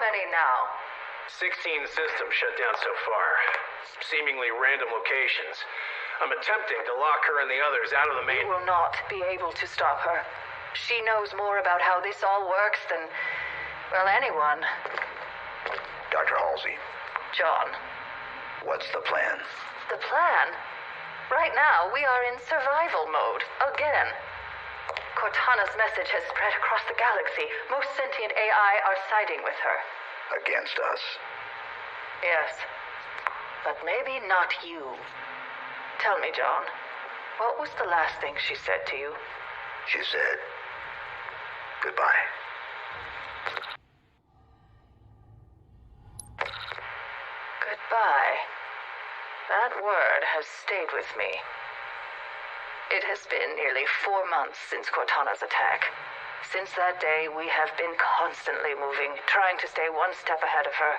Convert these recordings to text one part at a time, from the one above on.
many now? 16 systems shut down so far. Seemingly random locations. I'm attempting to lock her and the others out of the main... You will not be able to stop her. She knows more about how this all works than, well, anyone. Dr. Halsey. John. What's the plan? The plan? Right now, we are in survival mode, again. Cortana's message has spread across the galaxy. Most sentient AI are siding with her. Against us? Yes. But maybe not you. Tell me, John, what was the last thing she said to you? She said, goodbye. Goodbye. That word has stayed with me. It has been nearly 4 months since Cortana's attack. Since that day, we have been constantly moving, trying to stay one step ahead of her.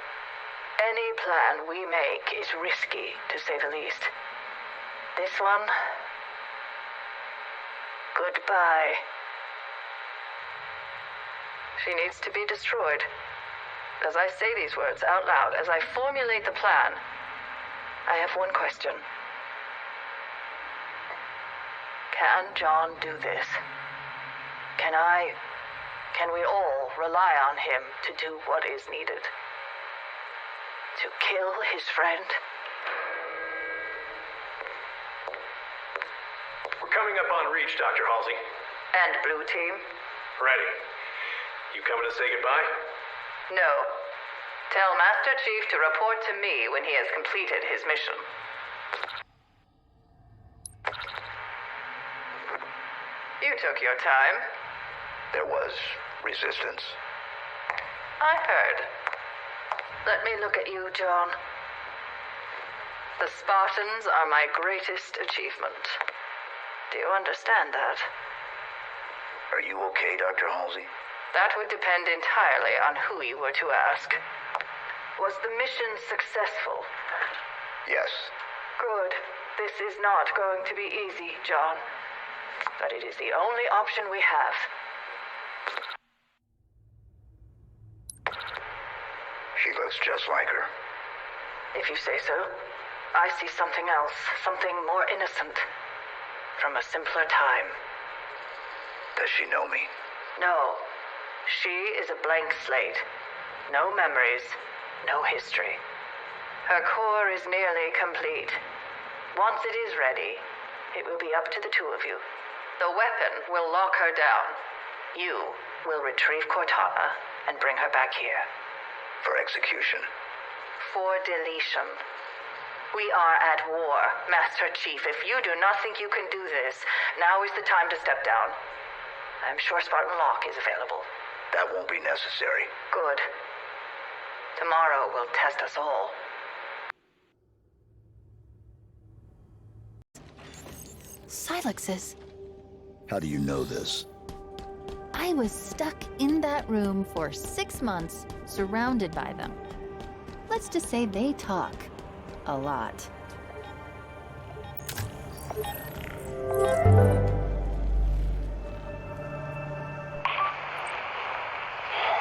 Any plan we make is risky, to say the least. This one... goodbye. She needs to be destroyed. As I say these words out loud, as I formulate the plan, I have one question. Can John do this? Can we all rely on him to do what is needed? To kill his friend? We're coming up on reach, Dr. Halsey. And Blue Team? Ready. You coming to say goodbye? No. Tell Master Chief to report to me when he has completed his mission. You took your time. There was resistance. I heard. Let me look at you, John. The Spartans are my greatest achievement. Do you understand that? Are you okay, Dr. Halsey? That would depend entirely on who you were to ask. Was the mission successful? Yes. Good. This is not going to be easy, John. But it is the only option we have. She looks just like her. If you say so. I see something else, something more innocent. From a simpler time. Does she know me? No. She is a blank slate. No memories, no history. Her core is nearly complete. Once it is ready, it will be up to the two of you. The weapon will lock her down. You will retrieve Cortana and bring her back here. For execution. For deletion. We are at war, Master Chief. If you do not think you can do this, now is the time to step down. I'm sure Spartan Lock is available. That won't be necessary. Good. Tomorrow will test us all. Silexes. How do you know this? I was stuck in that room for 6 months, surrounded by them. Let's just say they talk. A lot.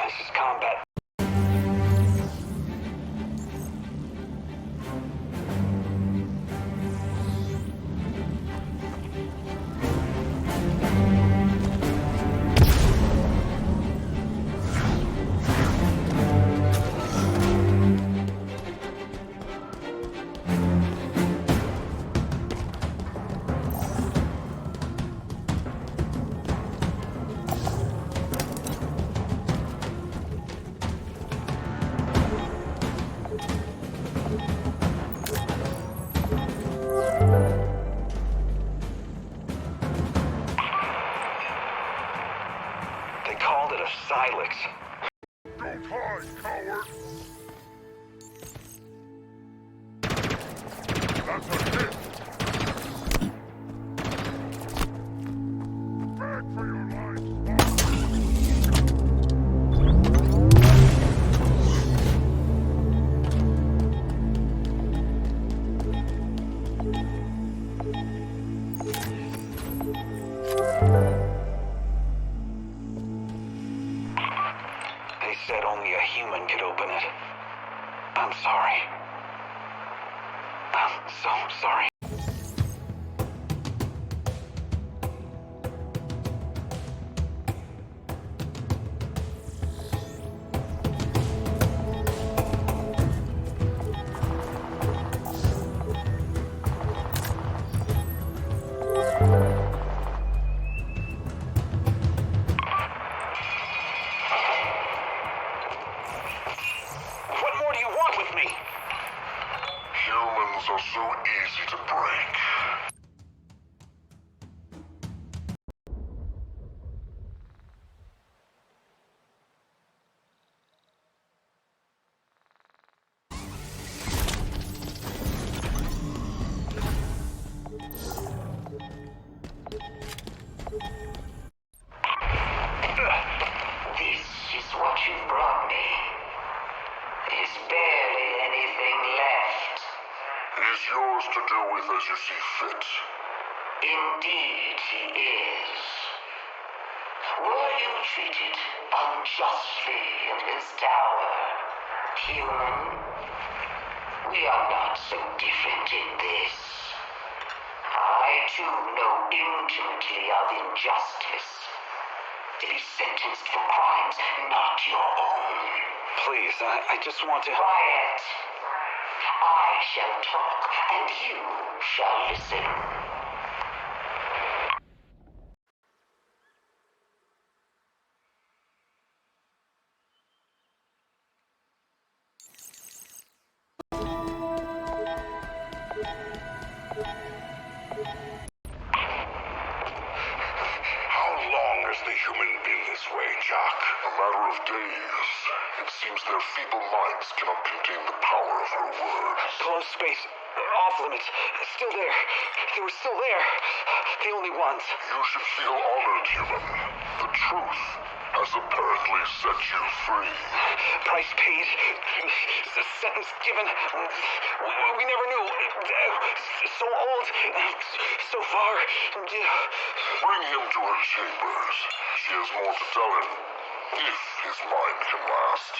This is combat. Silex. Don't hide, coward! That's a hit! Beg for your lives, said only a human could open it. I'm sorry. I'm so sorry. Are so easy to break. This is what you brought me. There's barely anything left. He's yours to do with as you see fit. Indeed he is. Were you treated unjustly in his tower, human? We are not so different in this. I too know intimately of injustice. To be sentenced for crimes not your own. Please, I just want to... Quiet. I shall talk, and you shall listen. How long has the human been this way, Jack? A matter of days. It seems their feeble minds cannot contain the power of her words. Close space. Off limits. Still there. They were still there. The only ones. You should feel honored, human. The truth has apparently set you free. Price paid. Sentence given. We never knew. So old. So far. Bring him to her chambers. She has more to tell him, if his mind can last.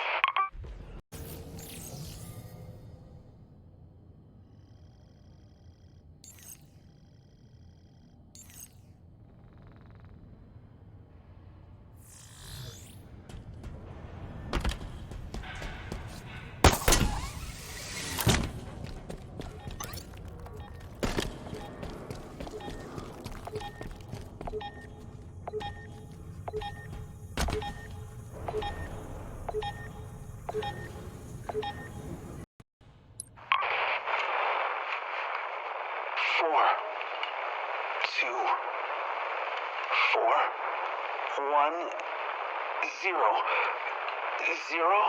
Zero,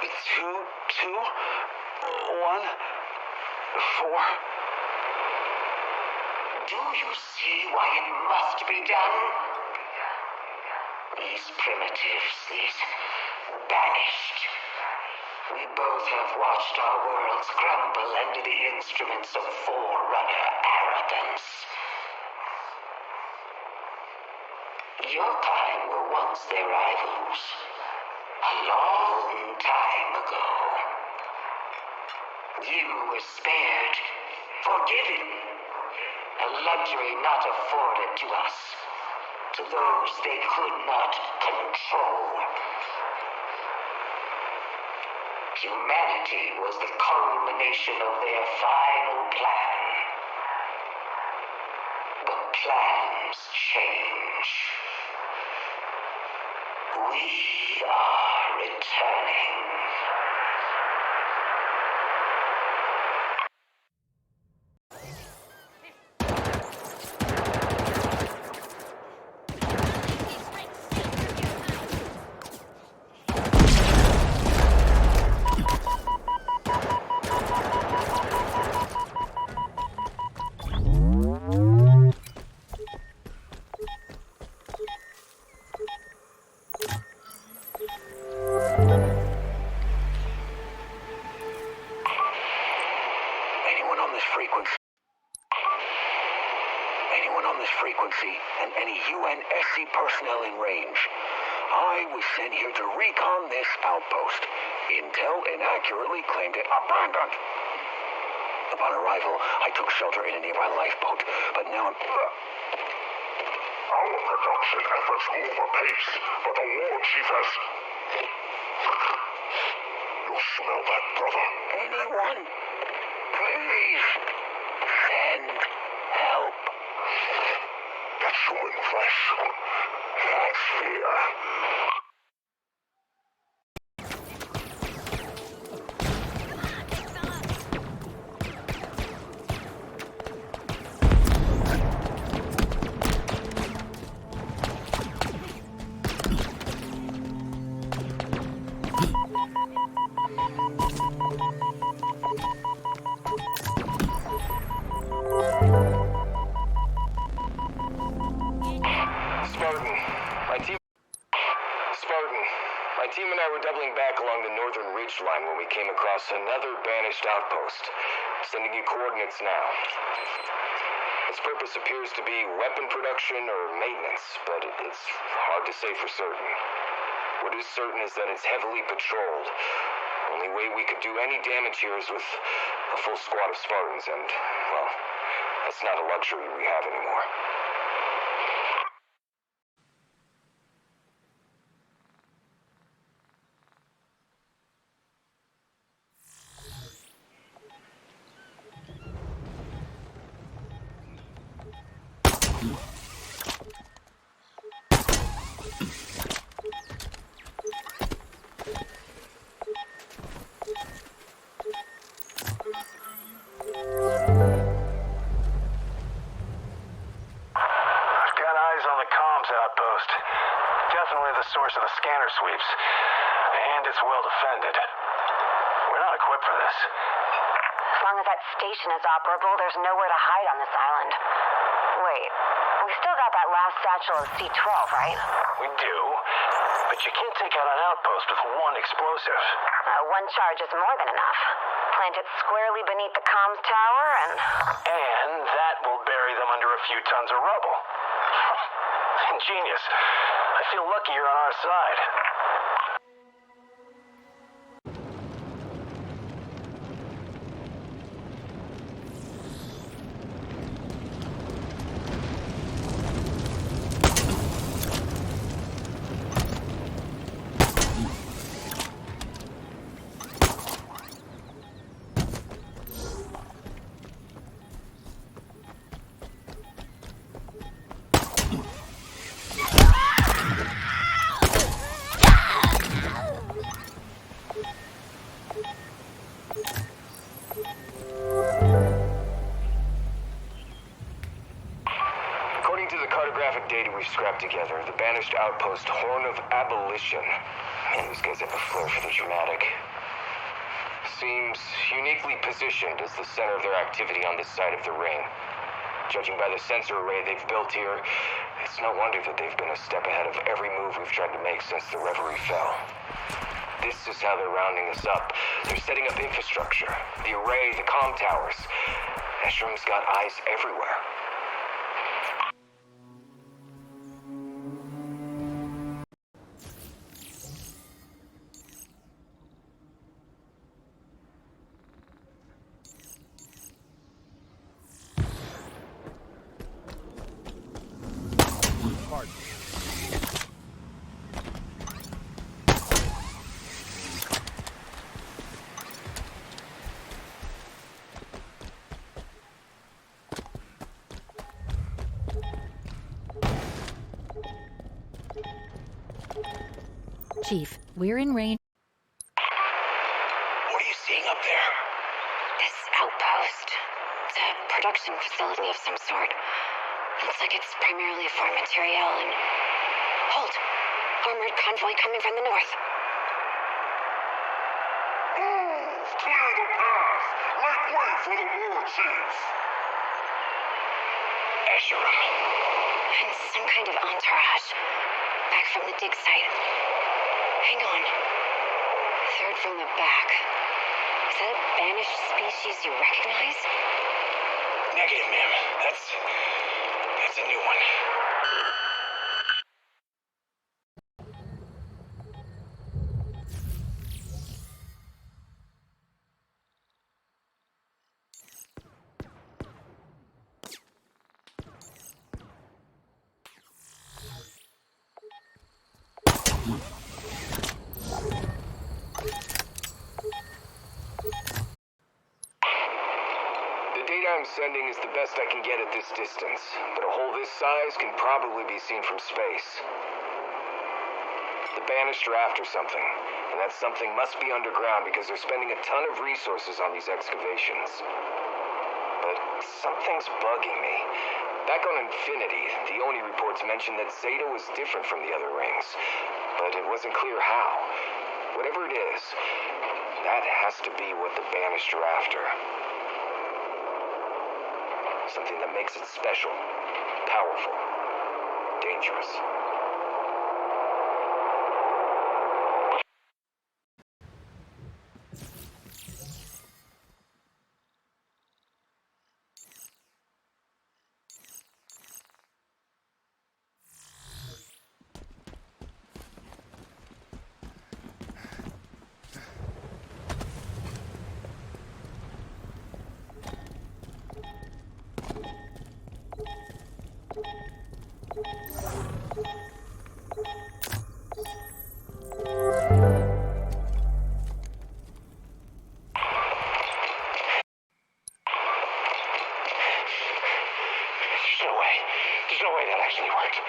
2, 2, 1, 4. Do you see why it must be done? These primitives, these banished. We both have watched our worlds crumble under the instruments of forerunner arrogance. Your kind were once their rivals. A long time ago. You were spared, forgiven, a luxury not afforded to us, to those they could not control. Humanity was the culmination of their final plan. But plans change. We are returning. I was sent here to recon this outpost. Intel inaccurately claimed it abandoned. Upon arrival, I took shelter in a nearby lifeboat, but now I'm... Our production efforts move apace, but the war chief has... You smell that, brother? Anyone? Please, send help. That's human flesh. That's fear. My team and I were doubling back along the northern ridge line when we came across another banished outpost. Sending you coordinates now. Its purpose appears to be weapon production or maintenance, but it's hard to say for certain. What is certain is that it's heavily patrolled. Only way we could do any damage here is with a full squad of Spartans, and, well, that's not a luxury we have anymore. Definitely the source of the scanner sweeps, and it's well defended. We're not equipped for this. As long as that station is operable, there's nowhere to hide on this island. Wait, we still got that last satchel of C-12, right? We do, but you can't take out an outpost with one explosive. One charge is more than enough. Plant it squarely beneath the comms tower And that will bury them under a few tons of rubble. Ingenious. I feel lucky you're on our side. Data we've scrapped together, the banished outpost Horn of Abolition. Man, these guys have a flair for the dramatic. Seems uniquely positioned as the center of their activity on this side of the ring. Judging by the sensor array they've built here, it's no wonder that they've been a step ahead of every move we've tried to make since the Reverie fell. This is how they're rounding us up. They're setting up infrastructure, the array, the comm towers. Eshrum's got eyes everywhere. Chief, we're in range. What are you seeing up there? This outpost. It's a production facility of some sort. Looks like it's primarily for material and... Hold! Armored convoy coming from the north. Move! Clear the path! Make way for the war chief! Escharum. And some kind of entourage. Back from the dig site. Hang on. Third from the back. Is that a banished species you recognize? Negative, ma'am. That's a new one. The data I'm sending is the best I can get at this distance, but a hole this size can probably be seen from space. The Banished are after something, and that something must be underground because they're spending a ton of resources on these excavations. But something's bugging me. Back on Infinity, the Oni reports mentioned that Zeta was different from the other rings, but it wasn't clear how. Whatever it is, that has to be what the Banished are after. Something that makes it special, powerful, dangerous. There's no way that actually worked.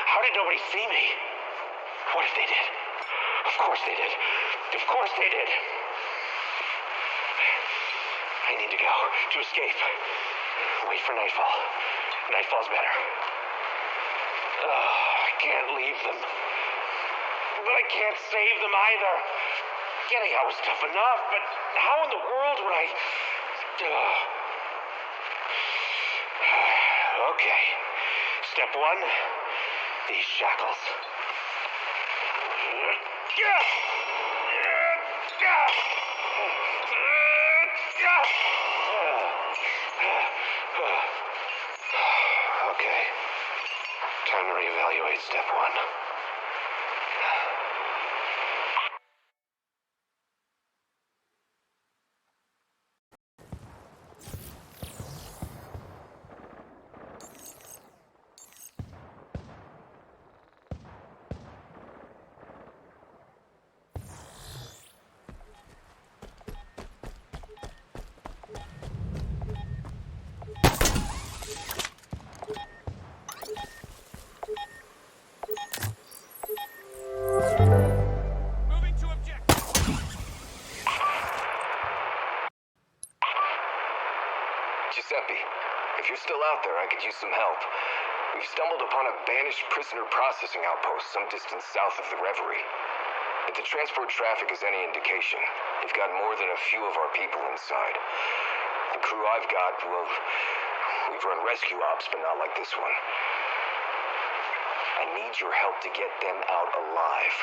How did nobody see me? What if they did? Of course they did. Of course they did. I need to go to escape. Wait for nightfall. Nightfall's better. I can't leave them. But I can't save them either. Getting out was tough enough, but how in the world would I... Okay. Step one, these shackles. Okay. Time to reevaluate step one. If you're still out there, I could use some help. We've stumbled upon a banished prisoner processing outpost some distance south of the Reverie. If the transport traffic is any indication, we've got more than a few of our people inside. The crew I've got, well, we've run rescue ops, but not like this one. I need your help to get them out alive.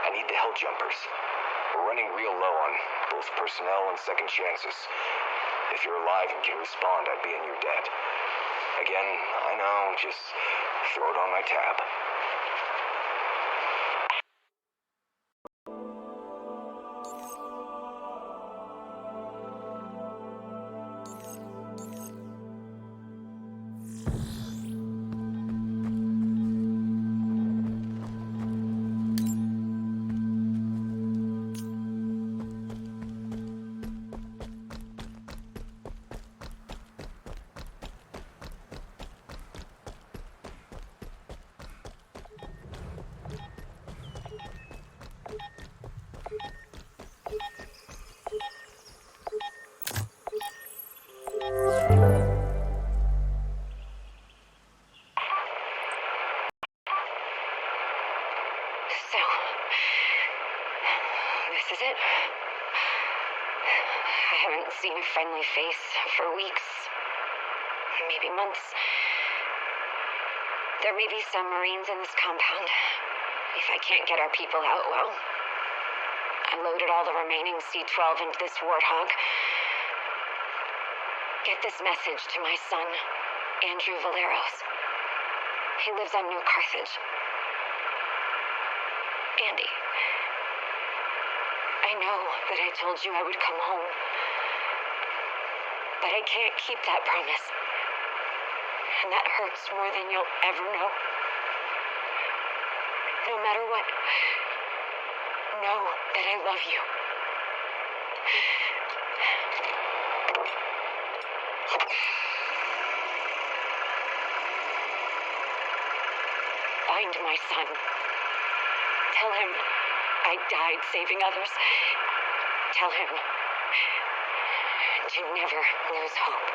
I need the hell jumpers. We're running real low on both personnel and second chances. If you're alive and can respond, I'd be in your debt. Again, I know, just throw it on my tab. Seen a friendly face for weeks, maybe months. There may be some Marines in this compound. If I can't get our people out, well, I loaded all the remaining C-12 into this Warthog. Get this message to my son, Andrew Valleros. He lives on New Carthage. Andy, I know that I told you I would come home. But I can't keep that promise. And that hurts more than you'll ever know. No matter what, know that I love you. Find my son. Tell him I died saving others. Tell him to never lose hope.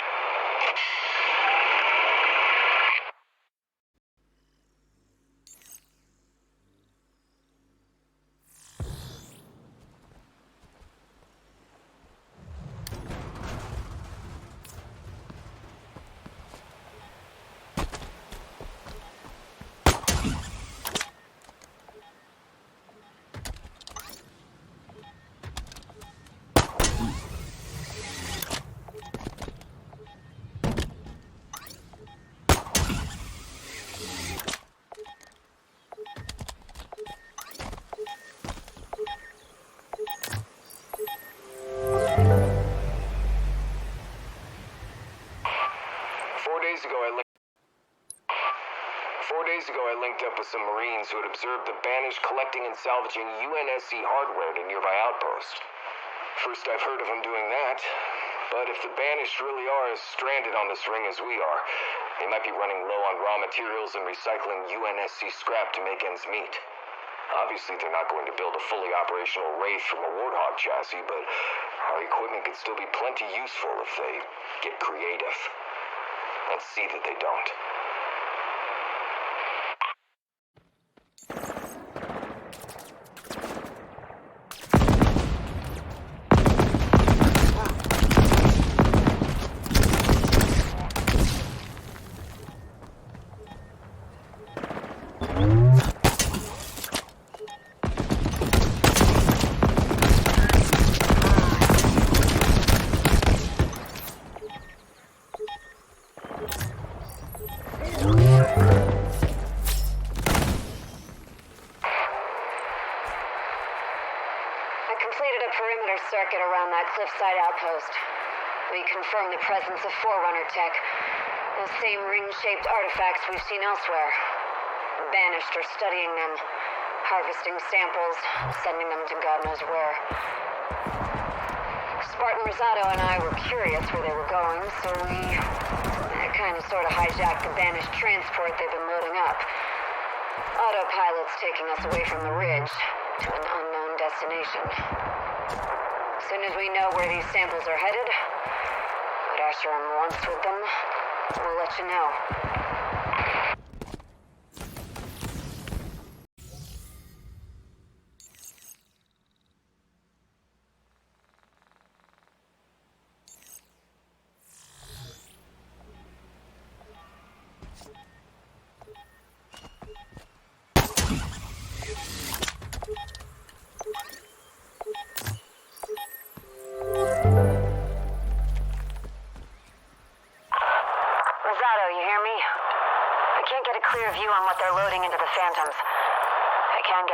I linked up with some Marines who had observed the Banished collecting and salvaging UNSC hardware at a nearby outpost. First I've heard of them doing that, but if the Banished really are as stranded on this ring as we are, they might be running low on raw materials and recycling UNSC scrap to make ends meet. Obviously they're not going to build a fully operational Wraith from a Warthog chassis, but our equipment could still be plenty useful if they get creative. Let's see that they don't. Circuit around that cliffside outpost. We confirmed the presence of Forerunner tech. Those same ring-shaped artifacts we've seen elsewhere. Banished are studying them, harvesting samples, sending them to God knows where. Spartan Rosado and I were curious where they were going, so we kind of sort of hijacked the Banished transport they've been loading up. Autopilot's taking us away from the ridge to an unknown destination. As soon as we know where these samples are headed, what Asheron wants with them, we'll let you know.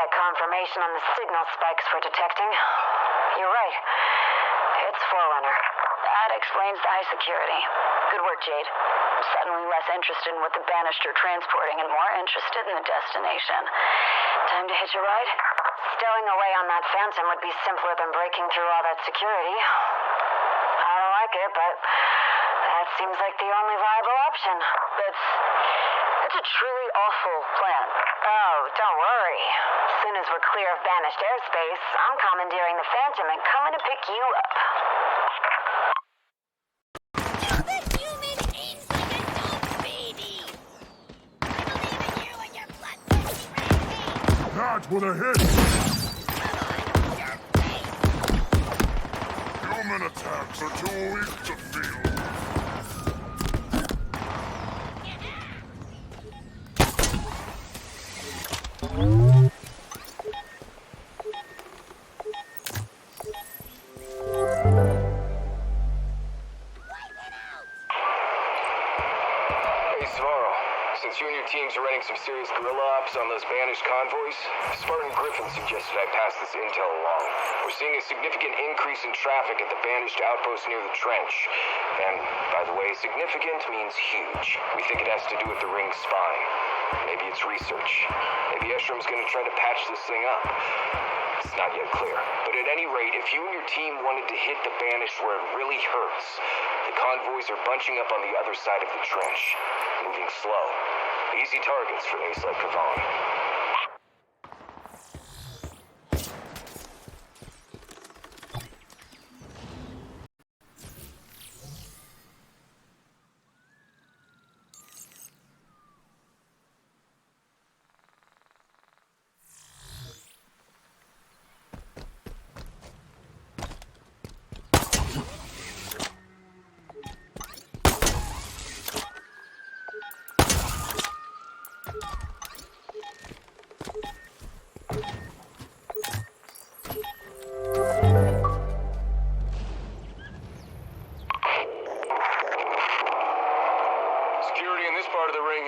Confirmation on the signal spikes we're detecting. You're right. It's Forerunner. That explains the high security. Good work, Jade. I'm suddenly less interested in what the Banished are transporting and more interested in the destination. Time to hitch a ride? Stowing away on that Phantom would be simpler than breaking through all that security. I don't like it, but that seems like the only viable option. That's a truly awful plan. Oh, don't worry. As soon as we're clear of Banished airspace, I'm commandeering the Phantom and coming to pick you up. The human aims like a dog baby! I believe in you and your bloodthirsty rampage! That with a hit! Your face! Human attacks are too weak to feel. Since you and your teams are running some serious guerrilla ops on those Banished convoys, Spartan Griffin suggested I pass this intel along. We're seeing a significant increase in traffic at the Banished outpost near the trench. And, by the way, significant means huge. We think it has to do with the ring's spine. Maybe it's research. Maybe Eshrom's gonna try to patch this thing up. It's not yet clear. But at any rate, if you and your team wanted to hit the Banished where it really hurts, the convoys are bunching up on the other side of the trench, moving slow. Easy targets for an ace like Kavan.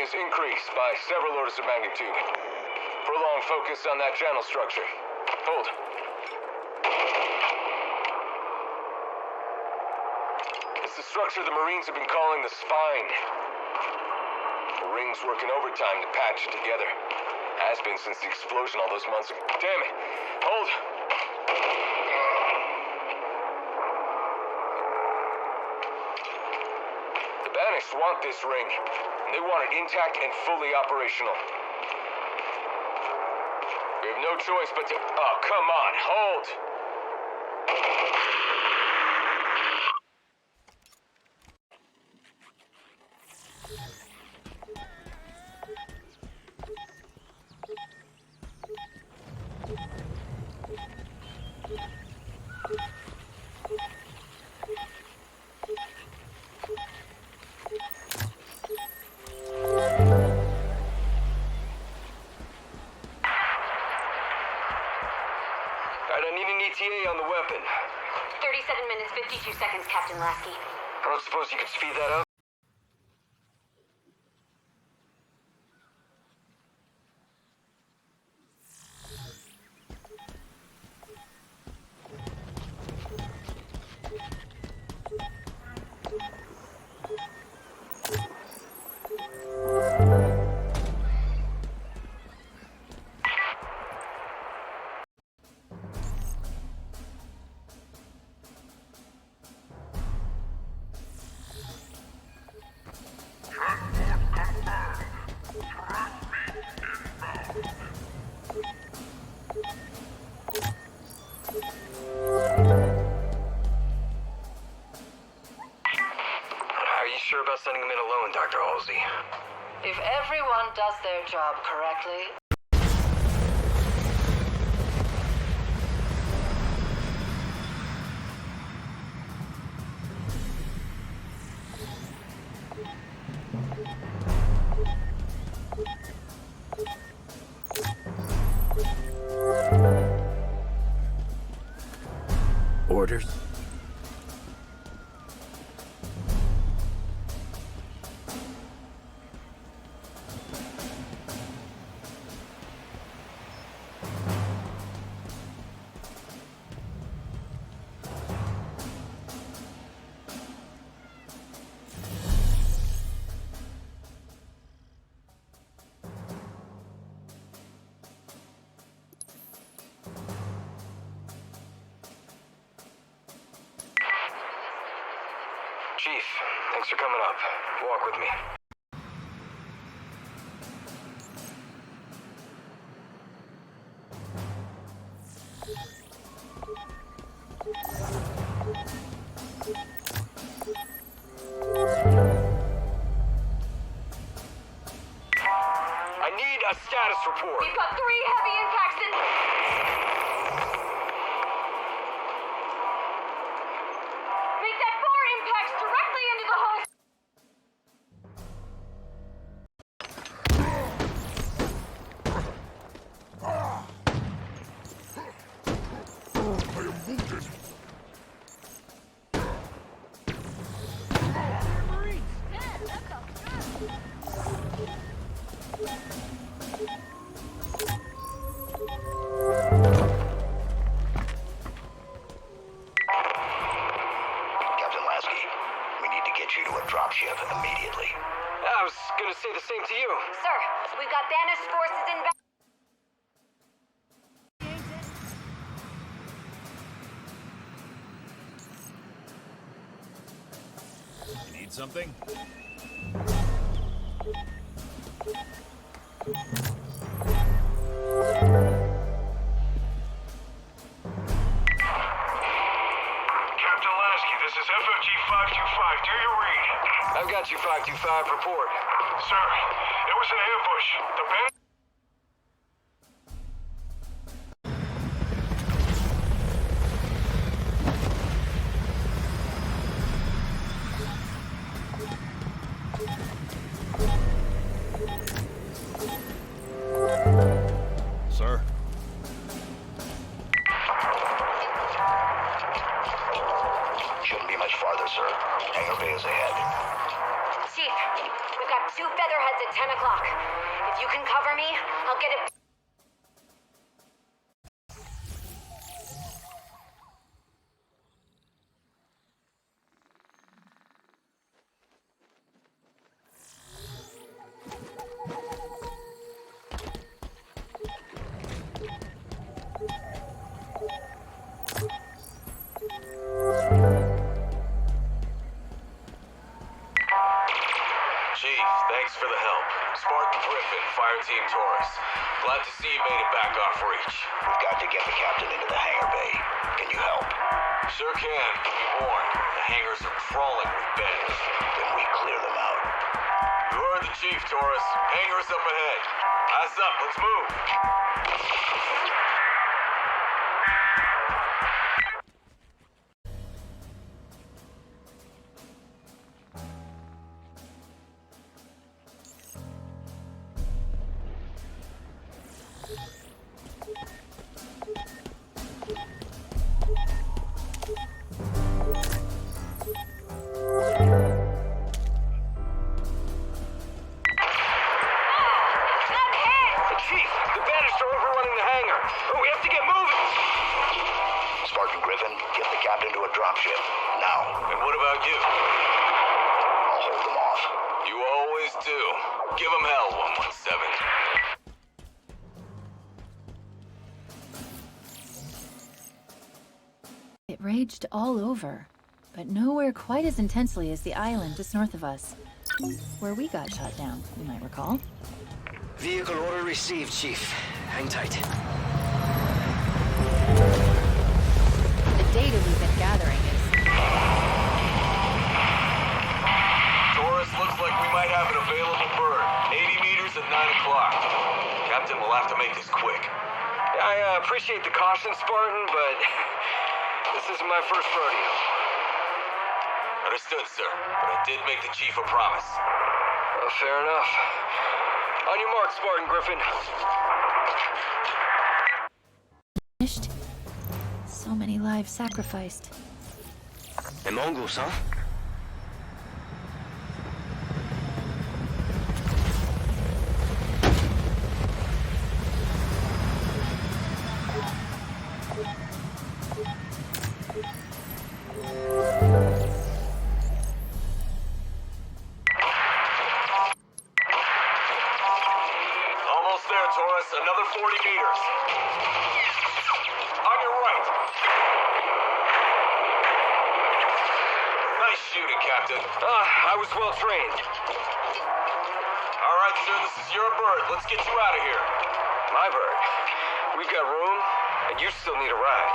Increased by several orders of magnitude. Prolonged focus on that channel structure. Hold. It's the structure the Marines have been calling the Spine. The Ring's working overtime to patch it together. Has been since the explosion all those months ago. Damn it! Hold! The Banished want this ring. They want it intact and fully operational. We have no choice but to... Oh, come on, hold! ETA on the weapon. 37 minutes, 52 seconds, Captain Lasky. I don't suppose you could speed that up? Sending them in alone, Dr. Halsey. If everyone does their job correctly... Orders? Chief, thanks for coming up. Walk with me. I need a status report. We've got 3 heavy impacts in... Make that 4 impacts directly into the host. I am wounded. Captain Lasky, we need to get you to a dropship immediately. I was gonna to say the same to you. Sir, we've got banished forces inbound. You need something? This is FOG 525. Do you read? I've got you 525. Report. Sir, there was an ambush. The band... Sir? Shouldn't be much farther, sir. Hangar Bay is ahead. Chief, we've got 2 featherheads at 10 o'clock. If you can cover me, I'll get it. Chief, thanks for the help. Spartan Griffin, Fire Team Taurus. Glad to see you made it back off reach. We've got to get the captain into the hangar bay. Can you help? Sure can, but be warned. The hangars are crawling with beds. Then we clear them out. You heard the Chief, Taurus. Hangars up ahead. Eyes up, let's move. Spartan Griffin, get the captain to a dropship. Now. And what about you? I'll hold them off. You always do. Give them hell, 117. It raged all over, but nowhere quite as intensely as the island just north of us, where we got shot down, you might recall. Vehicle order received, Chief. Hang tight. The data we've been gathering is... Taurus, looks like we might have an available bird. 80 meters at 9 o'clock. Captain, we'll have to make this quick. I appreciate the caution, Spartan, but this isn't my first rodeo. Understood, sir. But I did make the Chief a promise. Fair enough. On your mark, Spartan Griffin. Finished. So many lives sacrificed. The Mongols, huh? Another 40 meters. On your right. Nice shooting, Captain. I was well trained. All right, sir, this is your bird. Let's get you out of here. My bird? We've got room, and you still need a ride.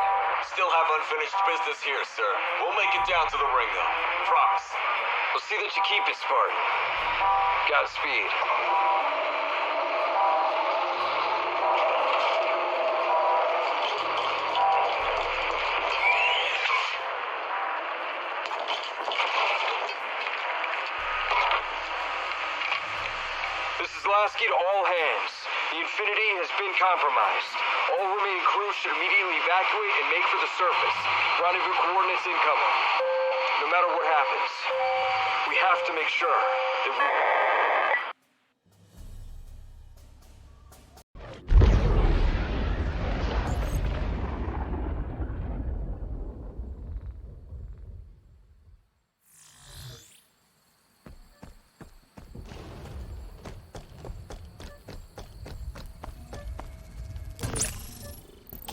Still have unfinished business here, sir. We'll make it down to the ring, though. Promise. We'll see that you keep it, Spartan. Godspeed. Lasky to all hands. The Infinity has been compromised. All remaining crew should immediately evacuate and make for the surface. Rendezvous coordinates incoming. No matter what happens, we have to make sure that we...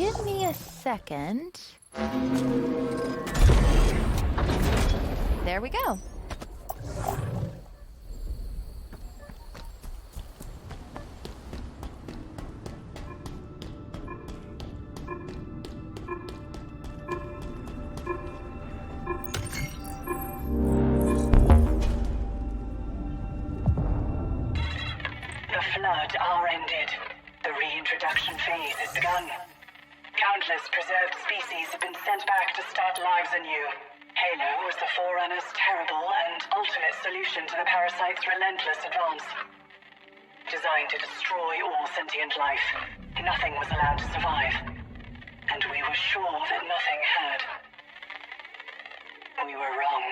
Give me a second. There we go. The flood are ended. The reintroduction phase has begun. Countless preserved species have been sent back to start lives anew. Halo was the Forerunner's terrible and ultimate solution to the parasite's relentless advance. Designed to destroy all sentient life, nothing was allowed to survive. And we were sure that nothing had. We were wrong.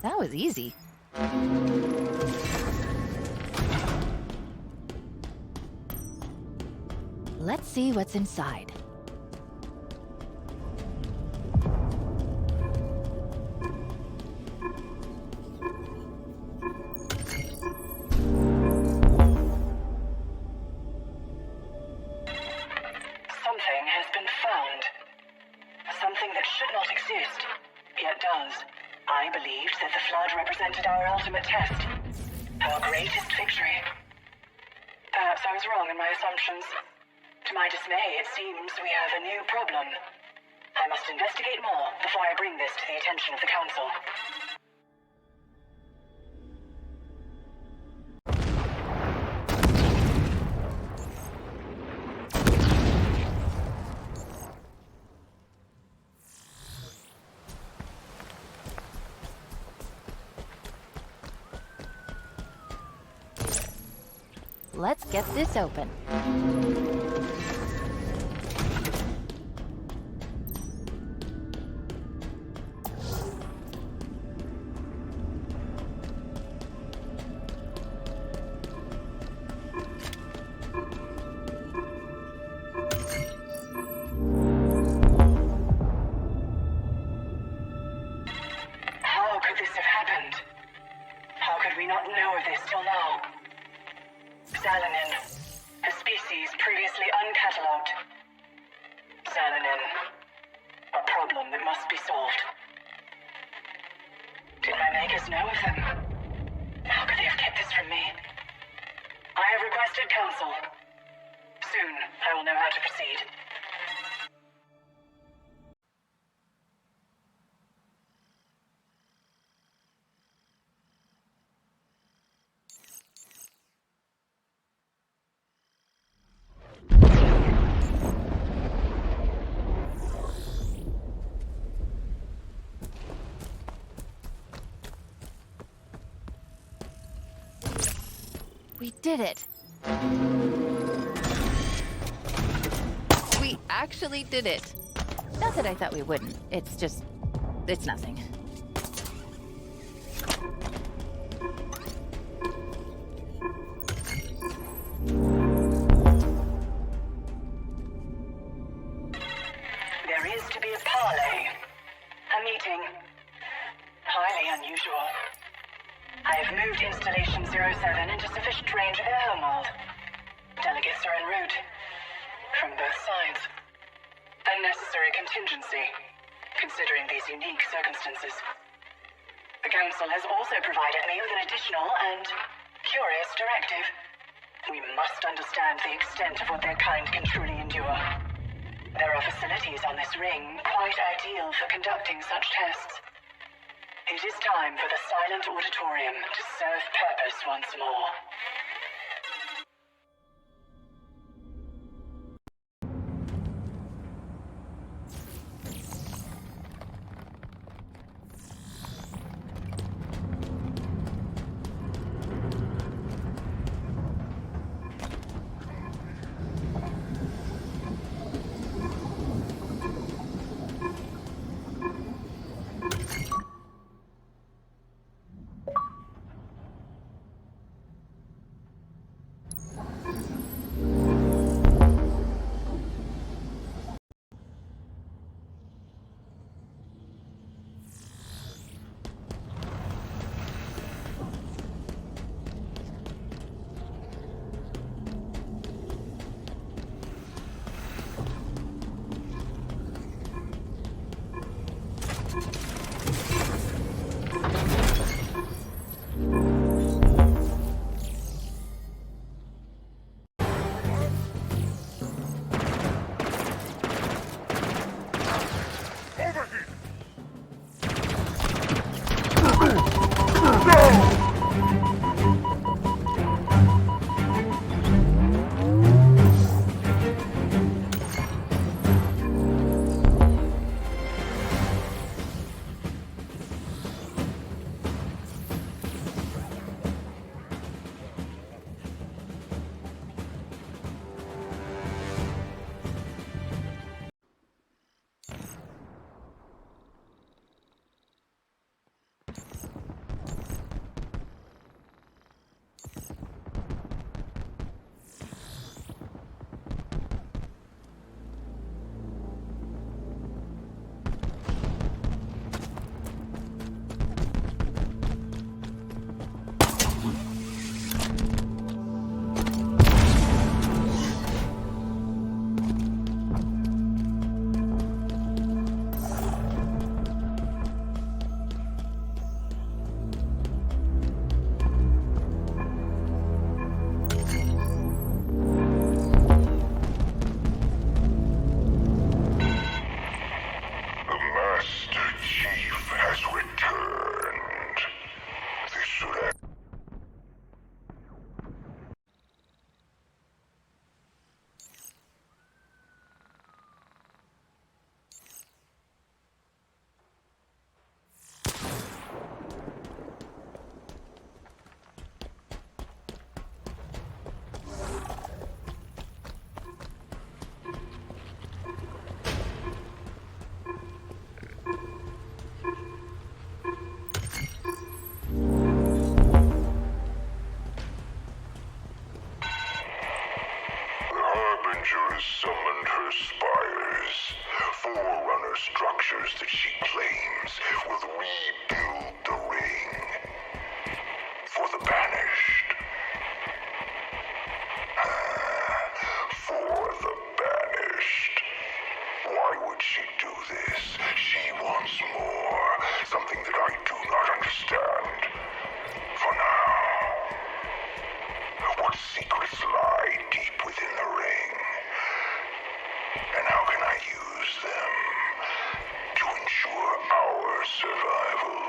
That was easy. Let's see what's inside. Something has been found. Something that should not exist, yet does. I believed that the flood represented our ultimate test. Our greatest victory. Perhaps I was wrong in my assumptions. To my dismay, it seems we have a new problem. I must investigate more before I bring this to the attention of the Council. Let's get this open. How could this have happened? How could we not know of this till now? Xalanin, a species previously uncatalogued. Xalanin, a problem that must be solved. Did my makers know of them? How could they have kept this from me? I have requested counsel. Soon, I will know how to proceed. We did it. We actually did it. Not that I thought we wouldn't. It's just... it's nothing. There is to be a parley. A meeting. Highly unusual. I have moved Installation 07 into sufficient range of their homeworld. Delegates are en route. From both sides. A necessary contingency, considering these unique circumstances. The Council has also provided me with an additional and curious directive. We must understand the extent of what their kind can truly endure. There are facilities on this ring quite ideal for conducting such tests. It is time for the silent auditorium to serve purpose once more. Harbinger has summoned her spires, forerunner structures that she claims will rebuild the ring for the banished. For the banished. Why would she do this? She wants more, something that I do not understand. For now, what secrets lie deep within the ring? And how can I use them to ensure our survival?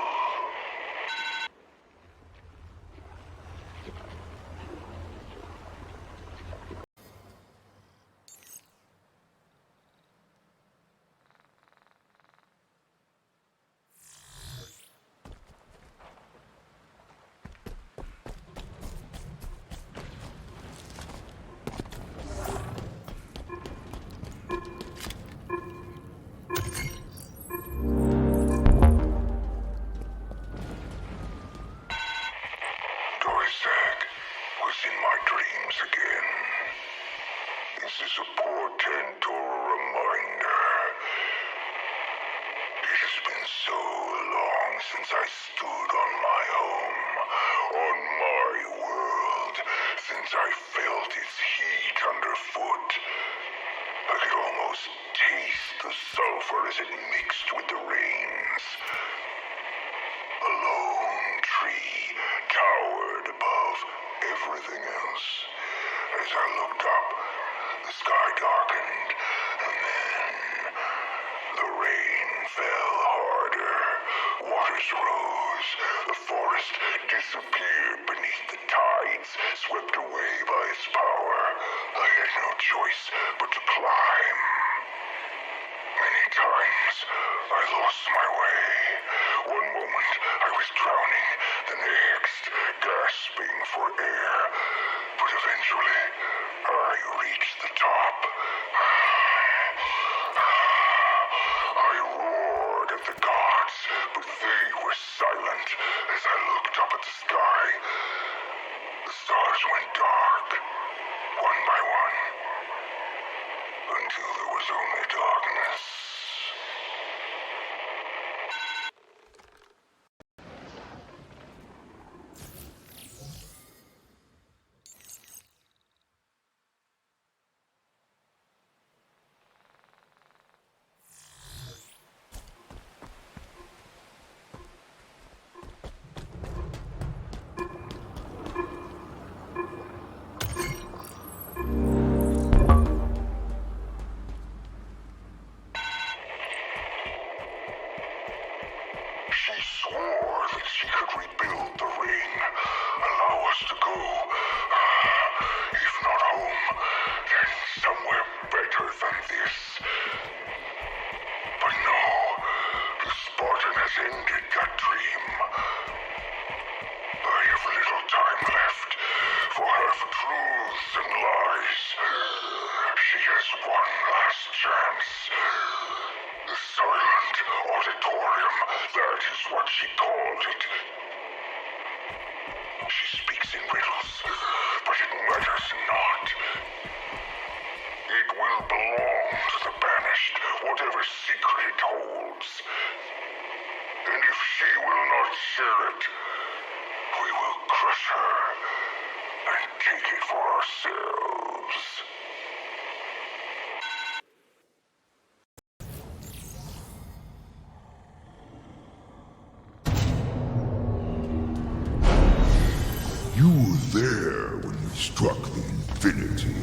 Struck the infinity.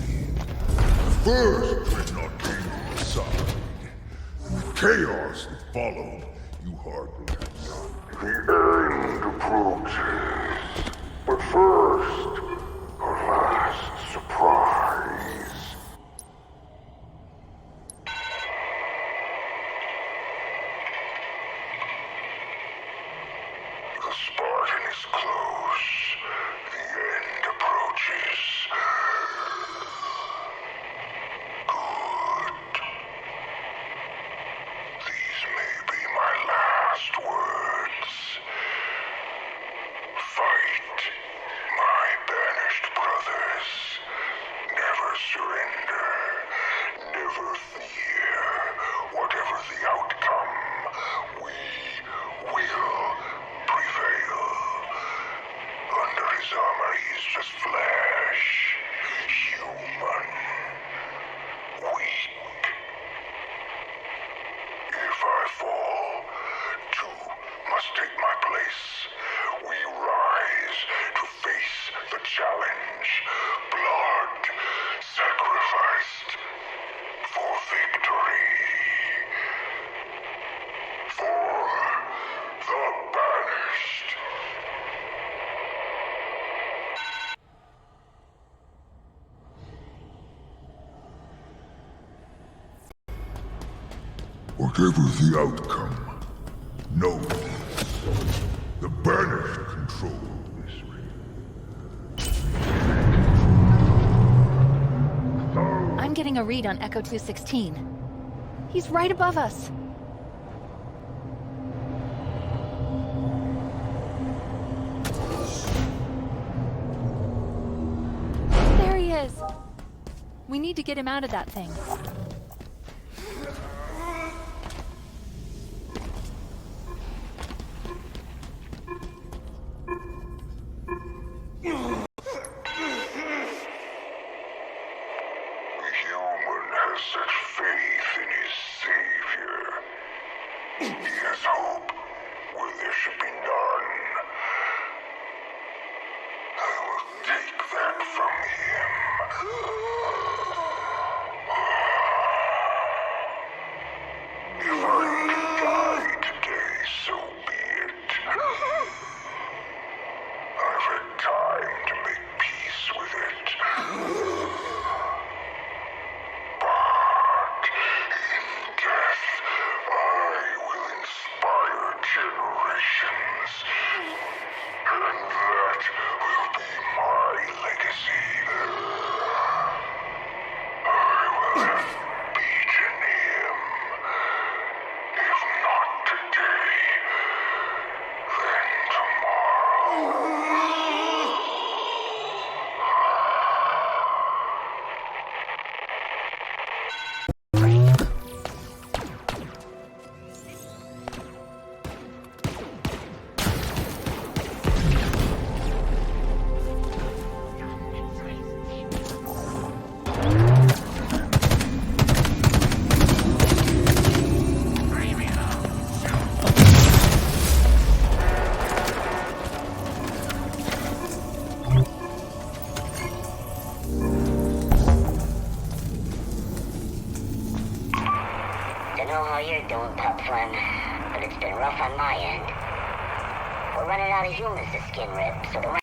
First, Dreadnought came to the side. In the chaos that followed, you hardly had none. The end approaches. But first, our last surprise. The Spartan is close. The end approaches. Good. These may be my last words. Fight, my banished brothers. Never surrender. challenge. Blood sacrificed for victory. For the banished. Whatever the outcome, know this. The banished control this ring. I'm getting a read on Echo 216. He's right above us. There he is. We need to get him out of that thing. But it's been rough on my end. We're running out of humans to skin rip, so the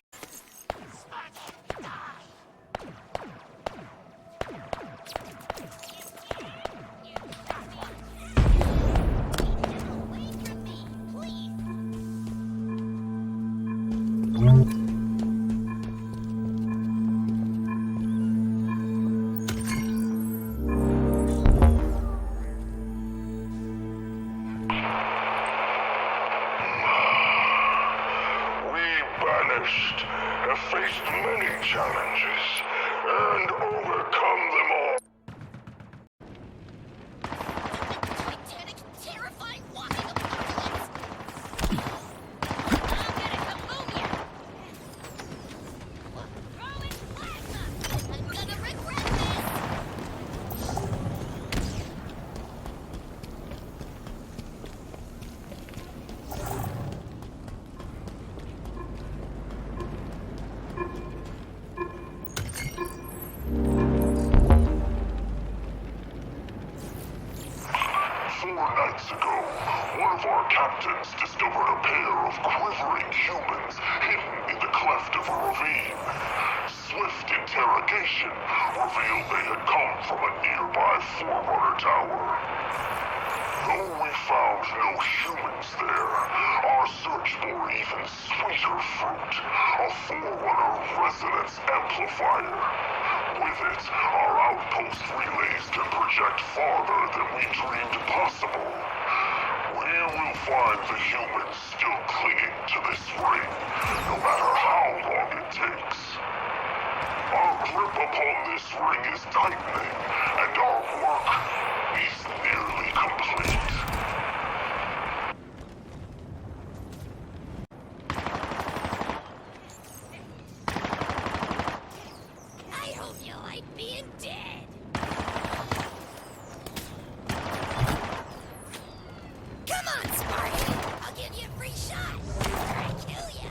have faced many challenges and overcome them all. Titanic, terrifying walking apocalypse. I'm gonna kaboom ya. Throwing plasma. I'm gonna regret this. Captains discovered a pair of quivering humans hidden in the cleft of a ravine. Swift interrogation revealed they had come from a nearby Forerunner tower. Though we found no humans there, our search bore even sweeter fruit, a Forerunner resonance amplifier. With it, our outpost relays can project farther than we dreamed possible. We will find the humans still clinging to this ring, no matter how long it takes. Our grip upon this ring is tightening, and our work is nearly complete. I hope you like being dead. Come on, Spartan! I'll give you a free shot! Or I kill ya!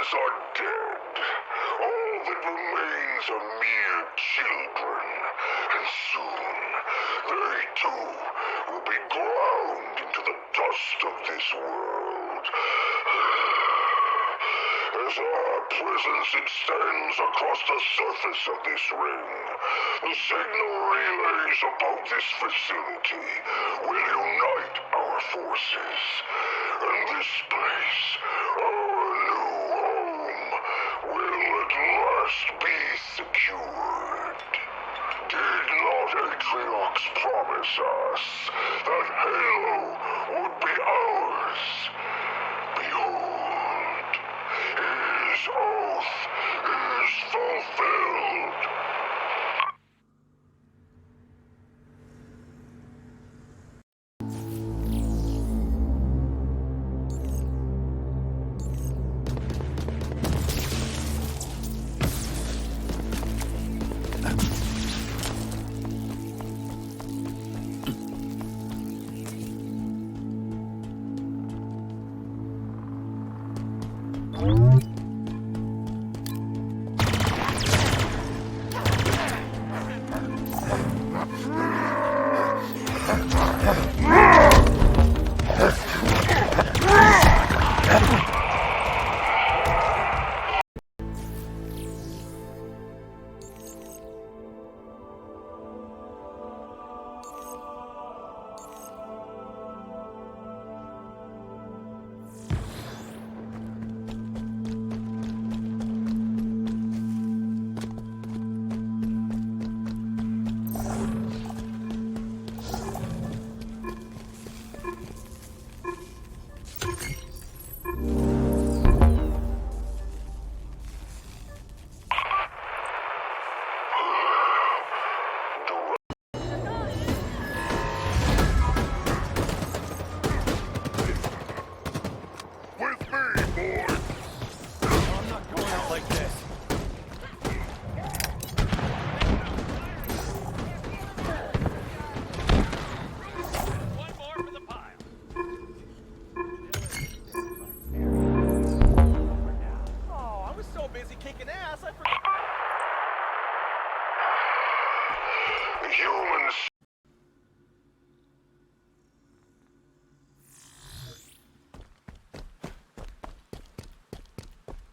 humans are dead. All that remains are mere children. And soon, they too will be ground into the dust of this world. As our presence extends across the surface of this ring, the signal relays above this facility will unite our forces. And this place, our new home, will at last be secured. Did not Atriox promise us that Halo would be ours? Behold, his oath is fulfilled.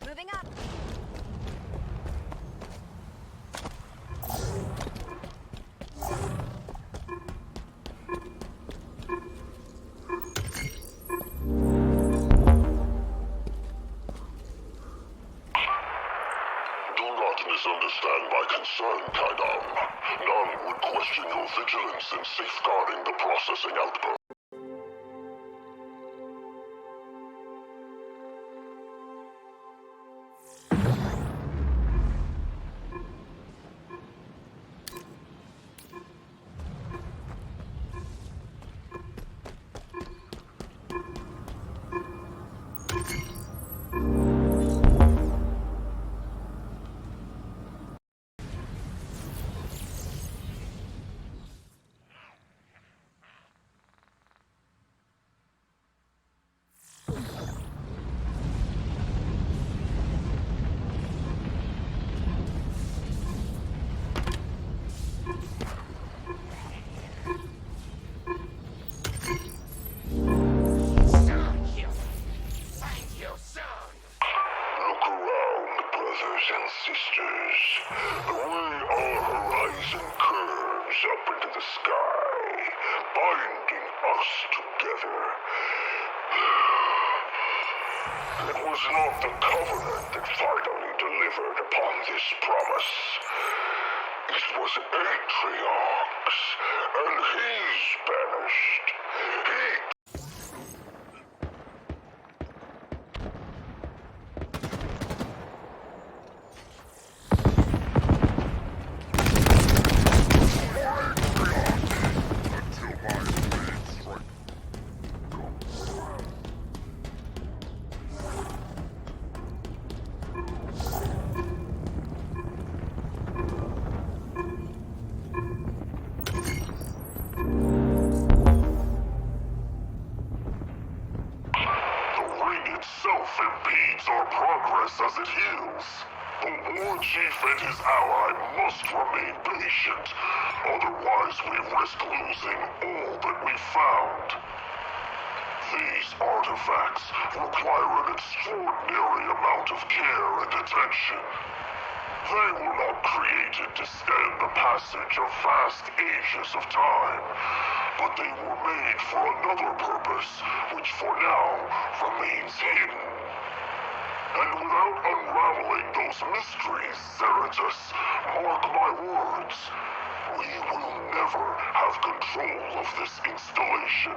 Moving up. Misunderstand my concern, Kaidam. None would question your vigilance in safeguarding the processing outpost. I must remain patient. Otherwise, we risk losing all that we found. These artifacts require an extraordinary amount of care and attention. They were not created to stand the passage of vast ages of time, but they were made for another purpose, which for now remains hidden. And without unraveling those mysteries, Cerritus, mark my words, we will never have control of this installation.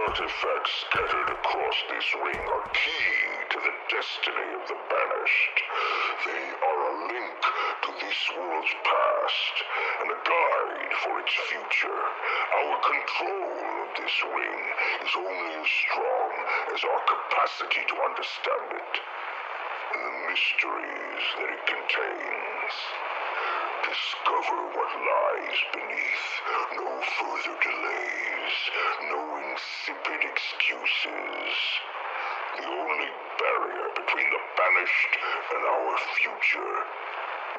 Artifacts scattered across this ring are key to the destiny of the Banished. They are a link to this world's past and a guide for its future. Our control of this ring is only as strong as our capacity to understand it and the mysteries that it contains. Discover what lies beneath. No further delays. No insipid excuses. The only barrier between the Banished and our future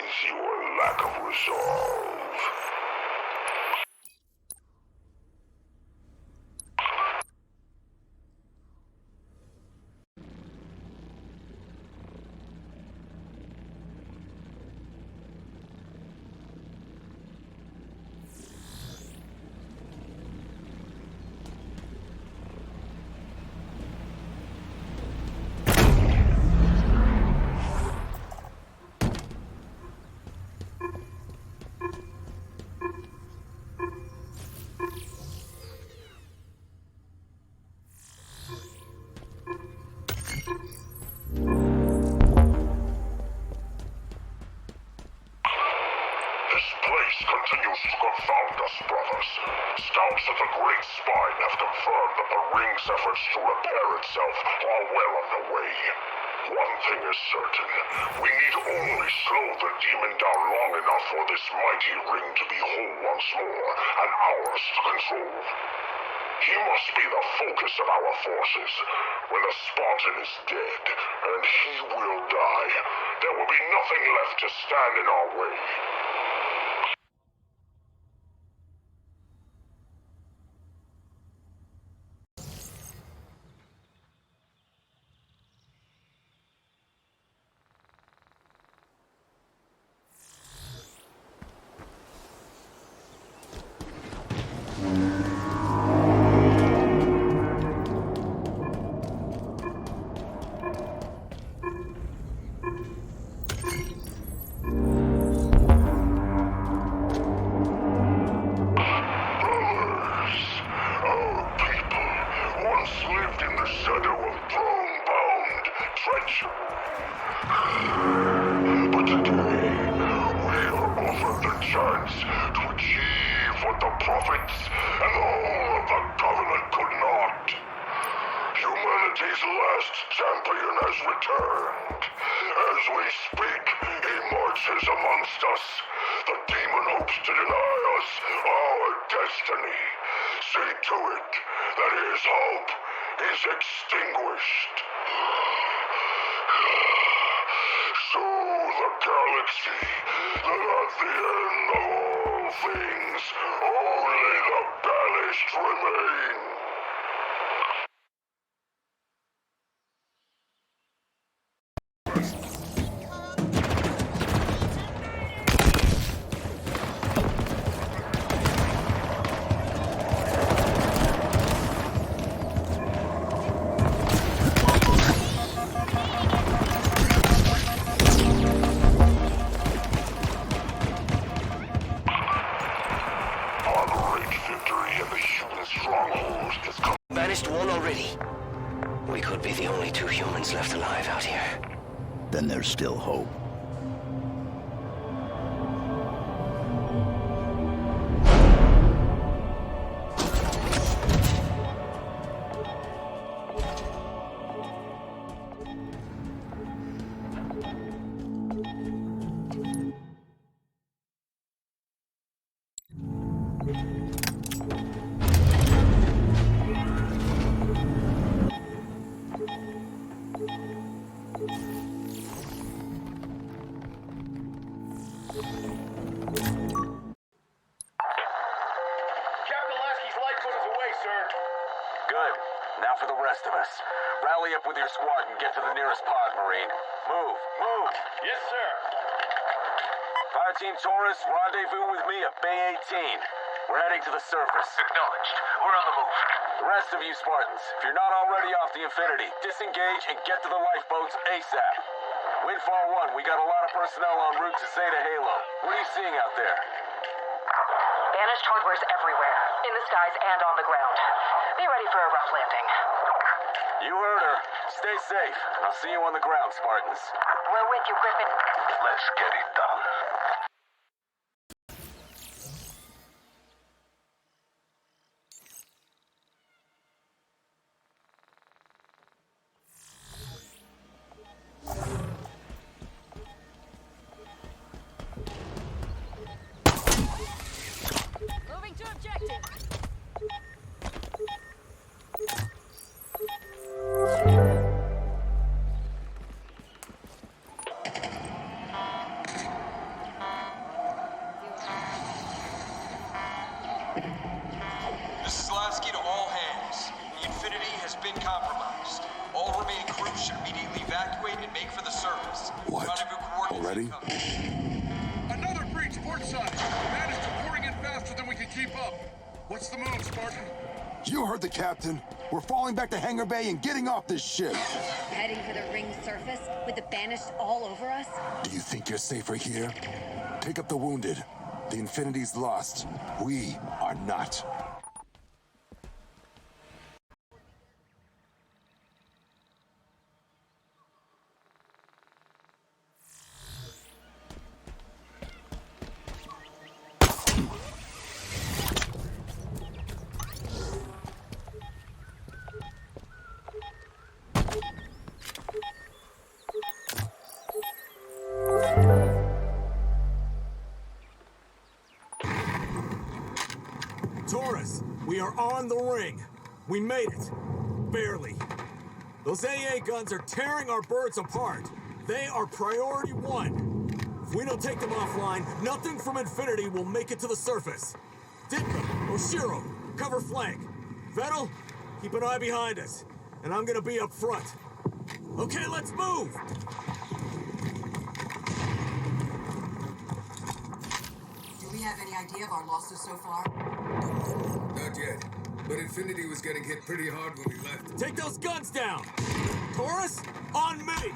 is your lack of resolve. Continues to confound us, brothers. Scouts at the Great Spine have confirmed that the ring's efforts to repair itself are well underway. One thing is certain. We need only slow the demon down long enough for this mighty ring to be whole once more, and ours to control. He must be the focus of our forces. When the Spartan is dead, and he will die, there will be nothing left to stand in our way. Won already. We could be the only two humans left alive out here. then there's still hope. Rally up with your squad and get to the nearest pod, Marine. Move, move! Yes, sir. Fire Team Taurus, rendezvous with me at Bay 18. We're heading to the surface. Acknowledged. We're on the move. The rest of you Spartans, if you're not already off the Infinity, disengage and get to the lifeboats ASAP. Windfall 1, we got a lot of personnel en route to Zeta Halo. What are you seeing out there? Banished hardware's everywhere, in the skies and on the ground. Be ready for a rough landing. You heard her. Stay safe. I'll see you on the ground, Spartans. We're with you, Griffin. Let's get it done. Moving to objective. Already? Another breach port side. Managed to pouring in faster than we can keep up. What's the move, Spartan? You heard the captain. We're falling back to Hangar Bay and getting off this ship. Heading for the ring surface with the Banished all over us? Do you think you're safer here? Pick up the wounded. The Infinity's lost. We are not. Taurus, we are on the ring. We made it. Barely. Those AA guns are tearing our birds apart. They are priority one. If we don't take them offline, nothing from Infinity will make it to the surface. Ditka, Oshiro, cover flank. Vettel, keep an eye behind us. And I'm gonna be up front. Okay, let's move! Do we have any idea of our losses so far? Not yet, but Infinity was getting hit pretty hard when we left. Take those guns down! Taurus, on me!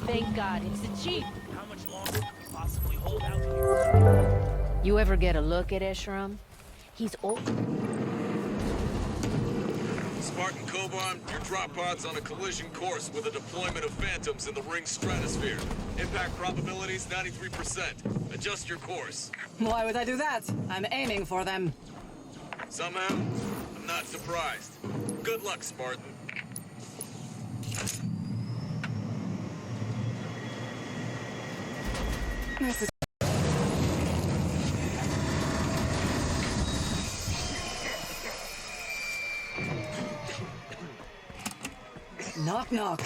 Thank God, it's the Chief. How much longer can we possibly hold out here? You ever get a look at Esheram? He's old. Spartan Koban, your drop pod's on a collision course with a deployment of Phantoms in the ring's stratosphere. Impact probability's 93%. Adjust your course. Why would I do that? I'm aiming for them. Somehow, I'm not surprised. Good luck, Spartan. This is... Knock, knock.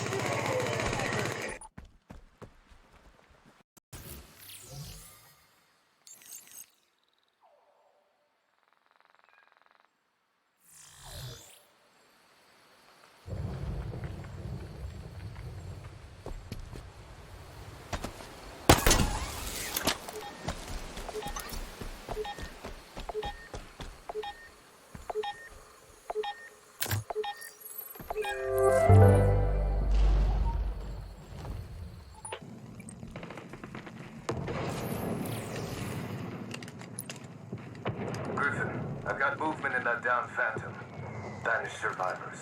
down Phantom. Banish survivors.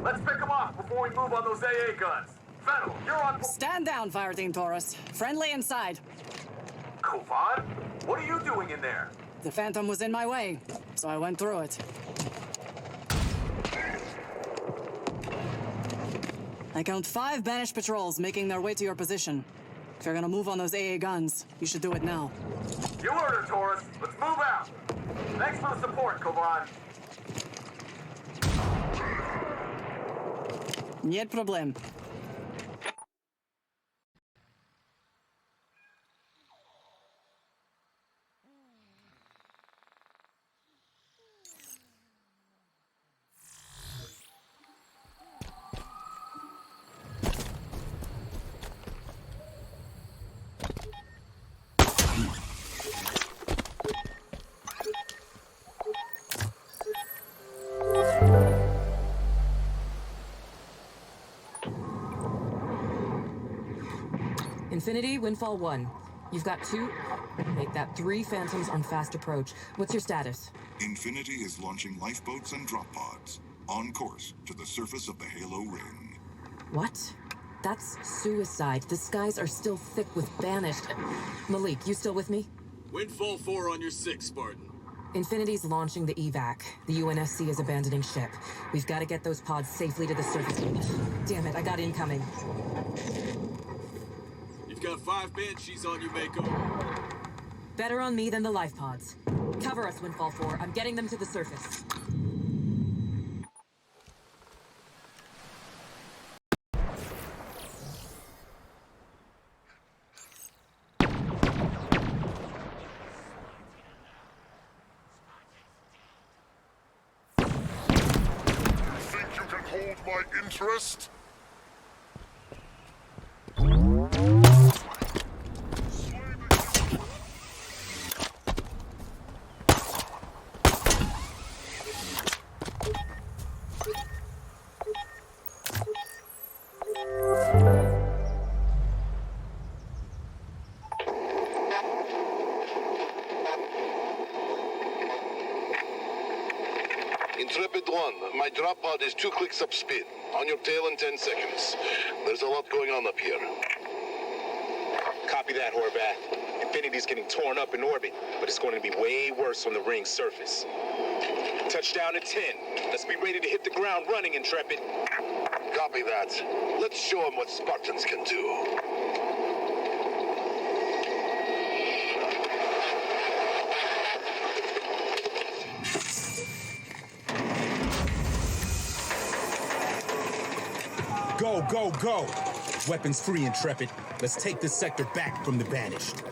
Let's pick them off before we move on those AA guns. Fennel, you're on... Stand down, Fire Team Taurus. Friendly inside. Kovan? What are you doing in there? The Phantom was in my way, so I went through it. I count 5 banished patrols making their way to your position. If you're gonna move on those AA guns, you should do it now. You heard her, Taurus. Let's move out. Thanks for the support, Kovan. Нет проблем. Infinity, Windfall 1. You've got 3 Phantoms on fast approach. What's your status? Infinity is launching lifeboats and drop pods. On course to the surface of the Halo Ring. What? That's suicide. The skies are still thick with banished. Malik, you still with me? Windfall 4 on your 6, Spartan. Infinity's launching the evac. The UNSC is abandoning ship. We've got to get those pods safely to the surface. Damn it, I got incoming. You've got 5 Banshees on you, Mako. Better on me than the life pods. Cover us, Windfall 4. I'm getting them to the surface. Hold my interest? Intrepid 1, my drop pod is 2 clicks up speed. On your tail in 10 seconds. There's a lot going on up here. Copy that, Horvath. Infinity's getting torn up in orbit, but it's going to be way worse on the ring's surface. Touchdown at 10. Let's be ready to hit the ground running, Intrepid. Copy that. Let's show them what Spartans can do. Go, go, go! Weapons free, Intrepid. Let's take this sector back from the banished.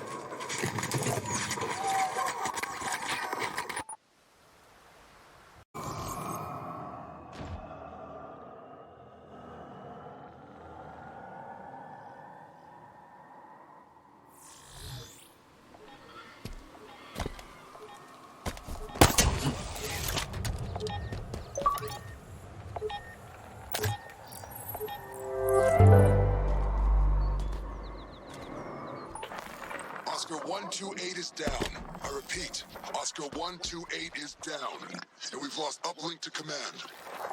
Oscar 128 is down. I repeat, Oscar 128 is down. And we've lost uplink to command.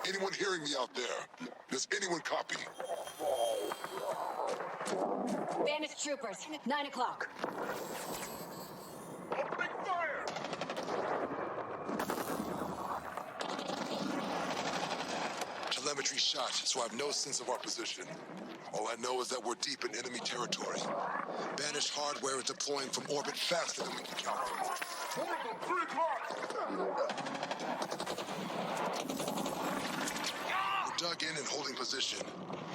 Anyone hearing me out there? Does anyone copy? Banished troopers, 9 o'clock. Opening fire! Telemetry shot, so I have no sense of our position. All I know is that we're deep in enemy territory. Banished hardware is deploying from orbit faster than we can count. Horrible, 3 o'clock! We're dug in and holding position.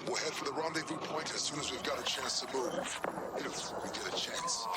We'll head for the rendezvous point as soon as we've got a chance to move. If we get a chance.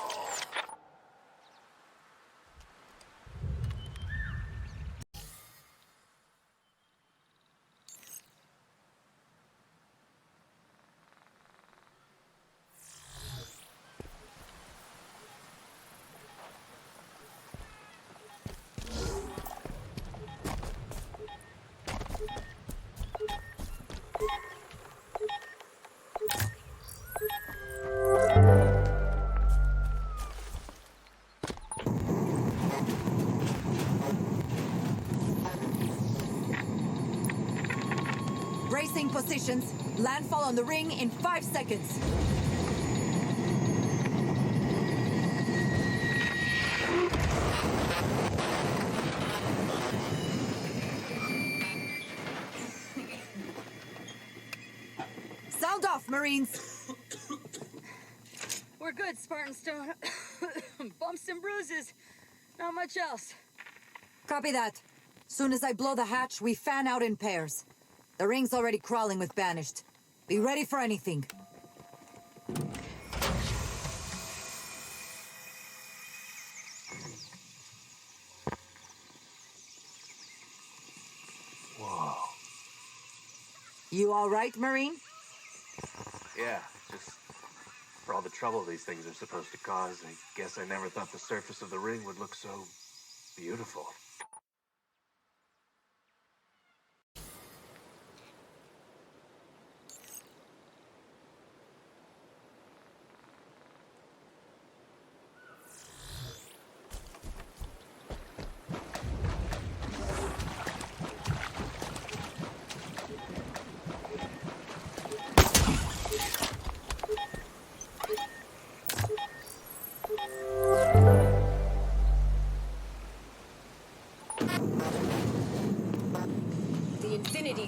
Bracing positions. Landfall on the ring in 5 seconds. Sound off, Marines. We're good, Spartan Stone. Bumps and bruises. Not much else. Copy that. Soon as I blow the hatch, we fan out in pairs. The ring's already crawling with Banished. Be ready for anything. Whoa. You all right, Marine? Yeah, just for all the trouble these things are supposed to cause, I guess I never thought the surface of the ring would look so beautiful.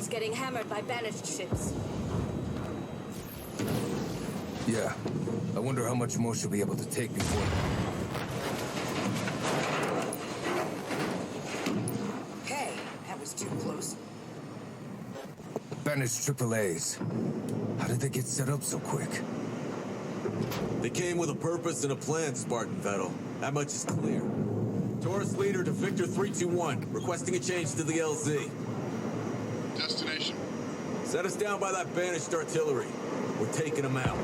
Getting hammered by banished ships. Yeah. I wonder how much more she'll be able to take before... Hey, that was too close. Banished AAAs. How did they get set up so quick? They came with a purpose and a plan, Spartan Vettel. That much is clear. Taurus leader to Victor 321, requesting a change to the LZ. Destination? Set us down by that banished artillery. We're taking them out.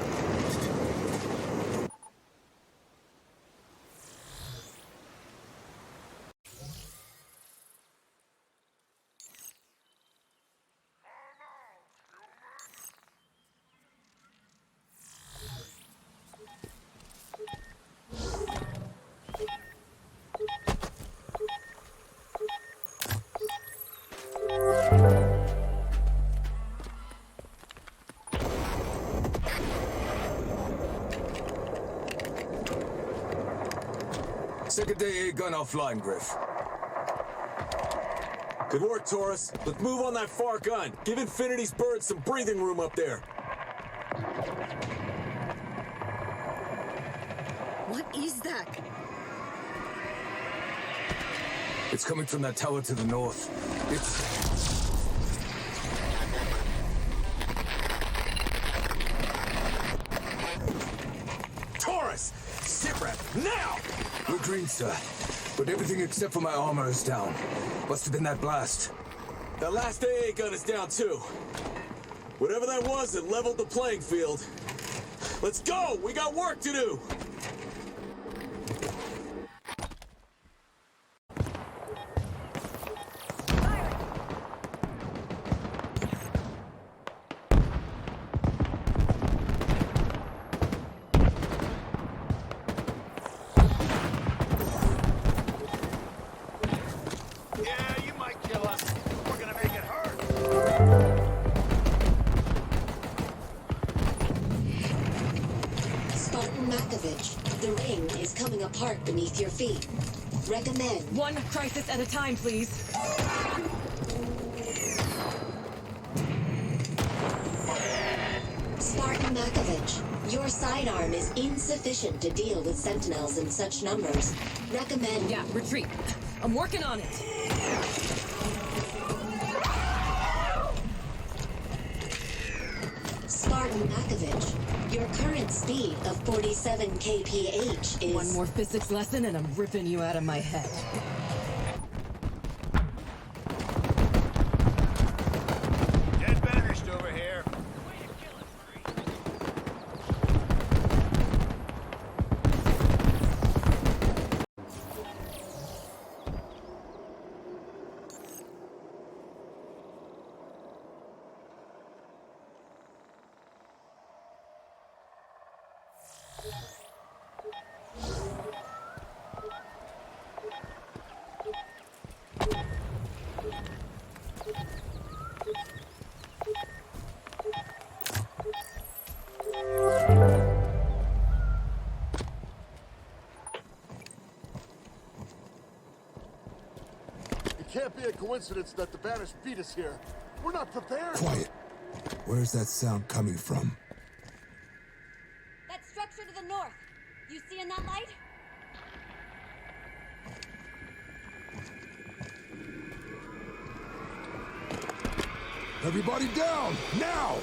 Second day A gun offline, Griff. Good work, Taurus. Let's move on that far gun. Give Infinity's birds some breathing room up there. What is that? It's coming from that tower to the north. It's... Taurus! Sitrep, now! We're green, sir. But everything except for my armor is down. Must have been that blast. That last AA gun is down, too. Whatever that was, it leveled the playing field. Let's go! We got work to do! Apart beneath your feet. Recommend. One crisis at a time, please. Spartan Makovich, your sidearm is insufficient to deal with sentinels in such numbers. Recommend. Yeah, retreat. I'm working on it. Spartan Makovich, your current speed of 47 kph is... One more physics lesson and I'm ripping you out of my head. Dead banished over here. can't be a coincidence that the Banished beat us here. We're not prepared. Quiet. Where's that sound coming from? That structure to the north. You seeing that light? Everybody down! Now!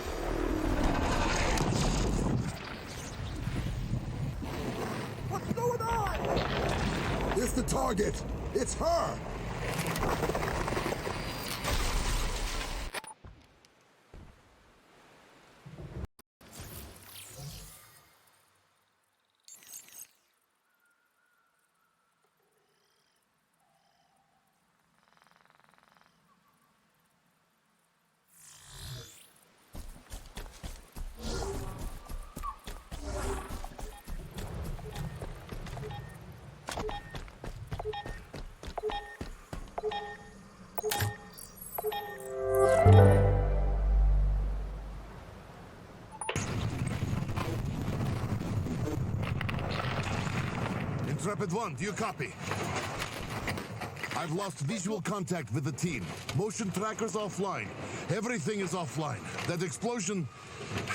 What's going on? It's the target! It's her! Intrepid 1, do you copy? I've lost visual contact with the team. Motion trackers offline. Everything is offline. That explosion...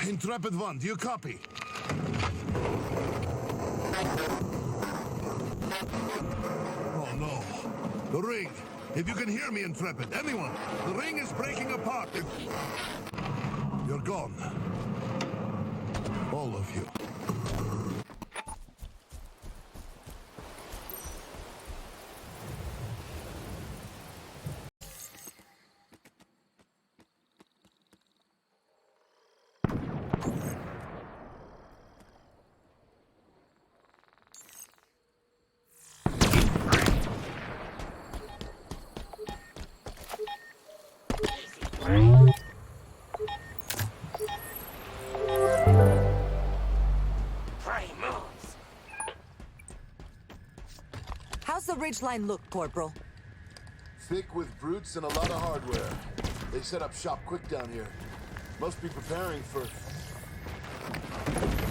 Intrepid 1, do you copy? Oh no. The ring. If you can hear me, Intrepid, anyone, the ring is breaking apart. You're gone. All of you. How's the ridgeline look, Corporal? Thick with brutes and a lot of hardware. They set up shop quick down here. Must be preparing for...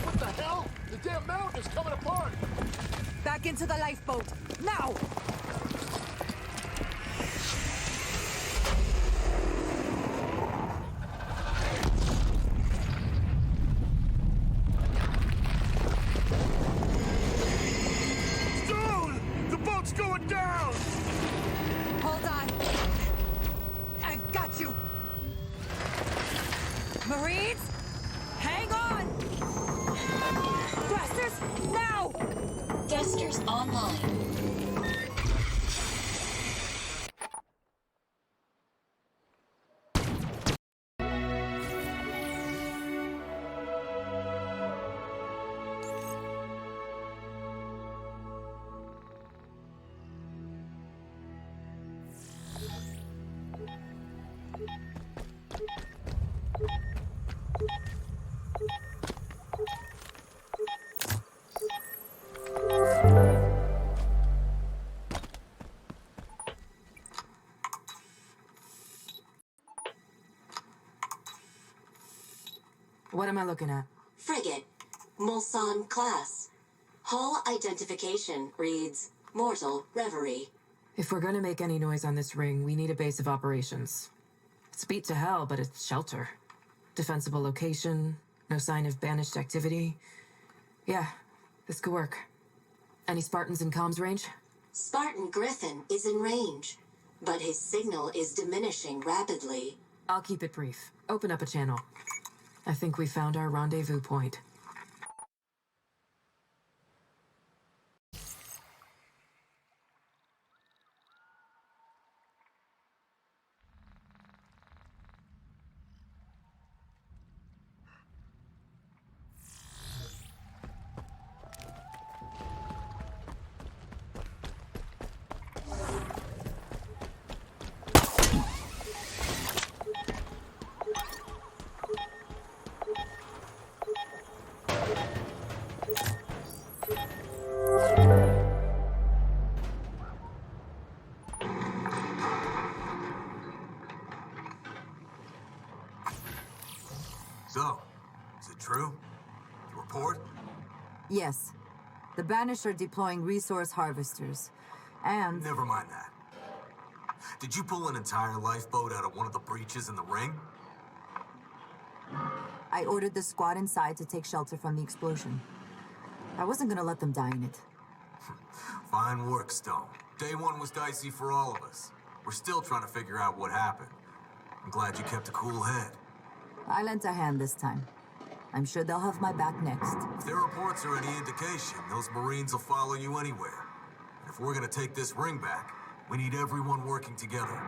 What the hell? The damn mountain is coming apart! Back into the lifeboat, now! What am I looking at? Frigate. Mulsanne class. Hull identification reads Mortal Reverie. If we're gonna make any noise on this ring, we need a base of operations. It's beat to hell, but it's shelter. Defensible location, no sign of banished activity. Yeah, this could work. Any Spartans in comms range? Spartan Griffin is in range, but his signal is diminishing rapidly. I'll keep it brief. Open up a channel. I think we found our rendezvous point. So, is it true? The report? Yes. The Banished are deploying resource harvesters. And... Never mind that. Did you pull an entire lifeboat out of one of the breaches in the ring? I ordered the squad inside to take shelter from the explosion. I wasn't gonna let them die in it. Fine work, Stone. Day one was dicey for all of us. We're still trying to figure out what happened. I'm glad you kept a cool head. I lent a hand this time. I'm sure they'll have my back next. If their reports are any indication, those Marines will follow you anywhere. And if we're gonna take this ring back, we need everyone working together.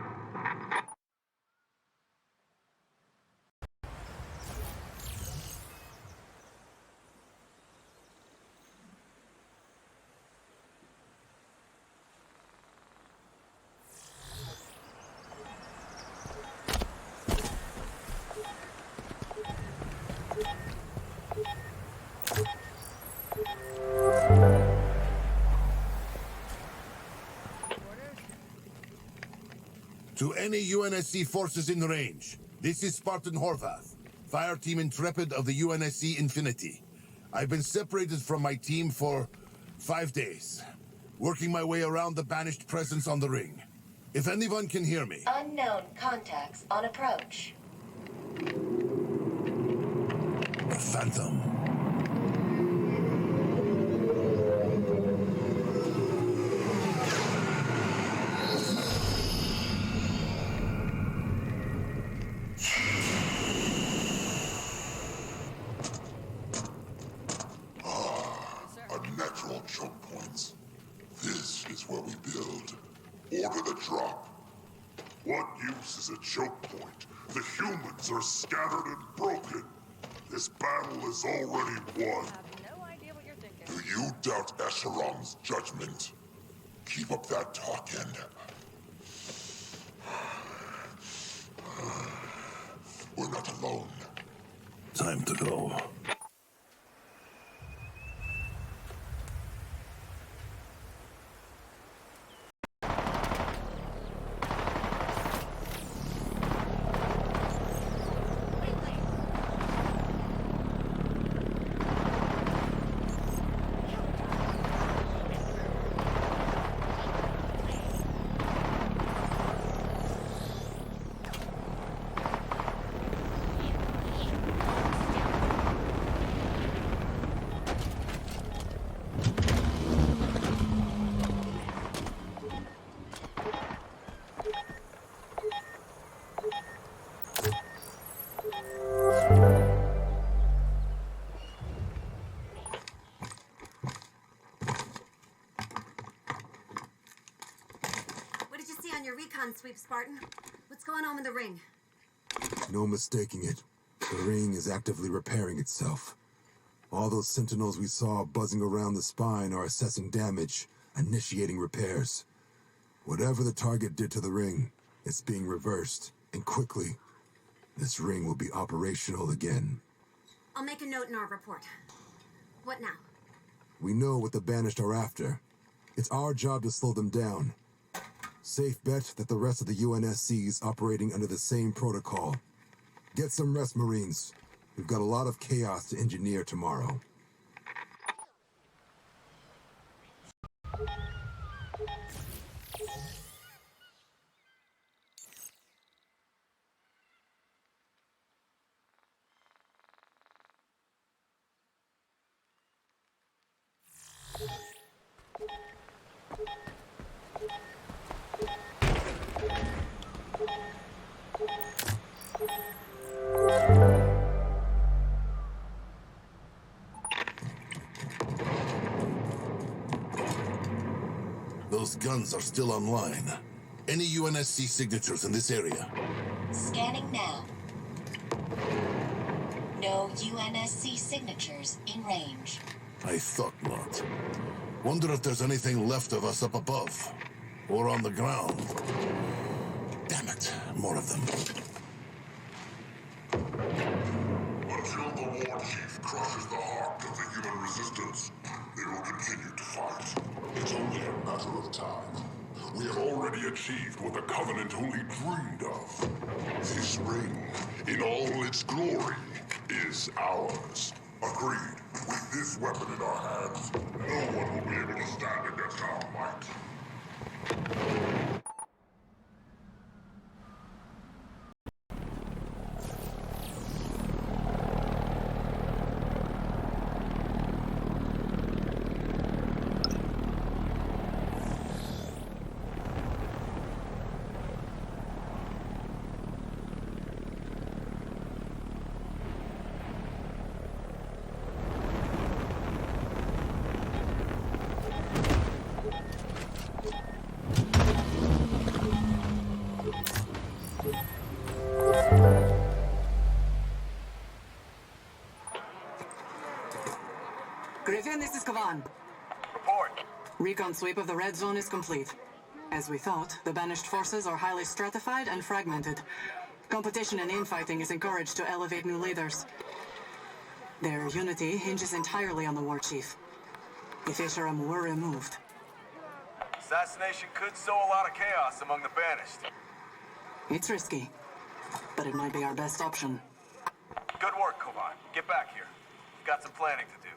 To any UNSC forces in range, this is Spartan Horvath, Fire Team Intrepid of the UNSC Infinity. I've been separated from my team for 5 days, working my way around the banished presence on the ring. If anyone can hear me... Unknown contacts on approach. A phantom. Unnatural choke points. This is where we build. Order the drop. What use is a choke point? The humans are scattered and broken. This battle is already won. No idea what you're thinking. Do you doubt Escherom's judgment? Keep up that talk and... we're not alone. Time to go. Sweep, Spartan. What's going on with the ring? No mistaking it. The ring is actively repairing itself. All those sentinels we saw buzzing around the spine are assessing damage, initiating repairs. Whatever the target did to the ring, it's being reversed, and quickly. This ring will be operational again. I'll make a note in our report. What now? We know what the Banished are after. It's our job to slow them down. Safe bet that the rest of the UNSC is operating under the same protocol. Get some rest, Marines. We've got a lot of chaos to engineer tomorrow. Those guns are still online. Any UNSC signatures in this area? Scanning now. No UNSC signatures in range. I thought not. Wonder if there's anything left of us up above. Or on the ground. Damn it, more of them. Until the War Chief crushes the heart of the human resistance, they will continue to fight. It's only a matter of time. We have already achieved what the Covenant only dreamed of. This ring, in all its glory, is ours. Agreed. With this weapon in our hands, no one will be able to stand against our might. Griffin, this is Kavan. Report. Recon sweep of the red zone is complete. As we thought, the banished forces are highly stratified and fragmented. Competition and infighting is encouraged to elevate new leaders. Their unity hinges entirely on the war chief. If Escharum were removed... Assassination could sow a lot of chaos among the banished. It's risky, but it might be our best option. Good work, Kovan. Get back here. We've got some planning to do.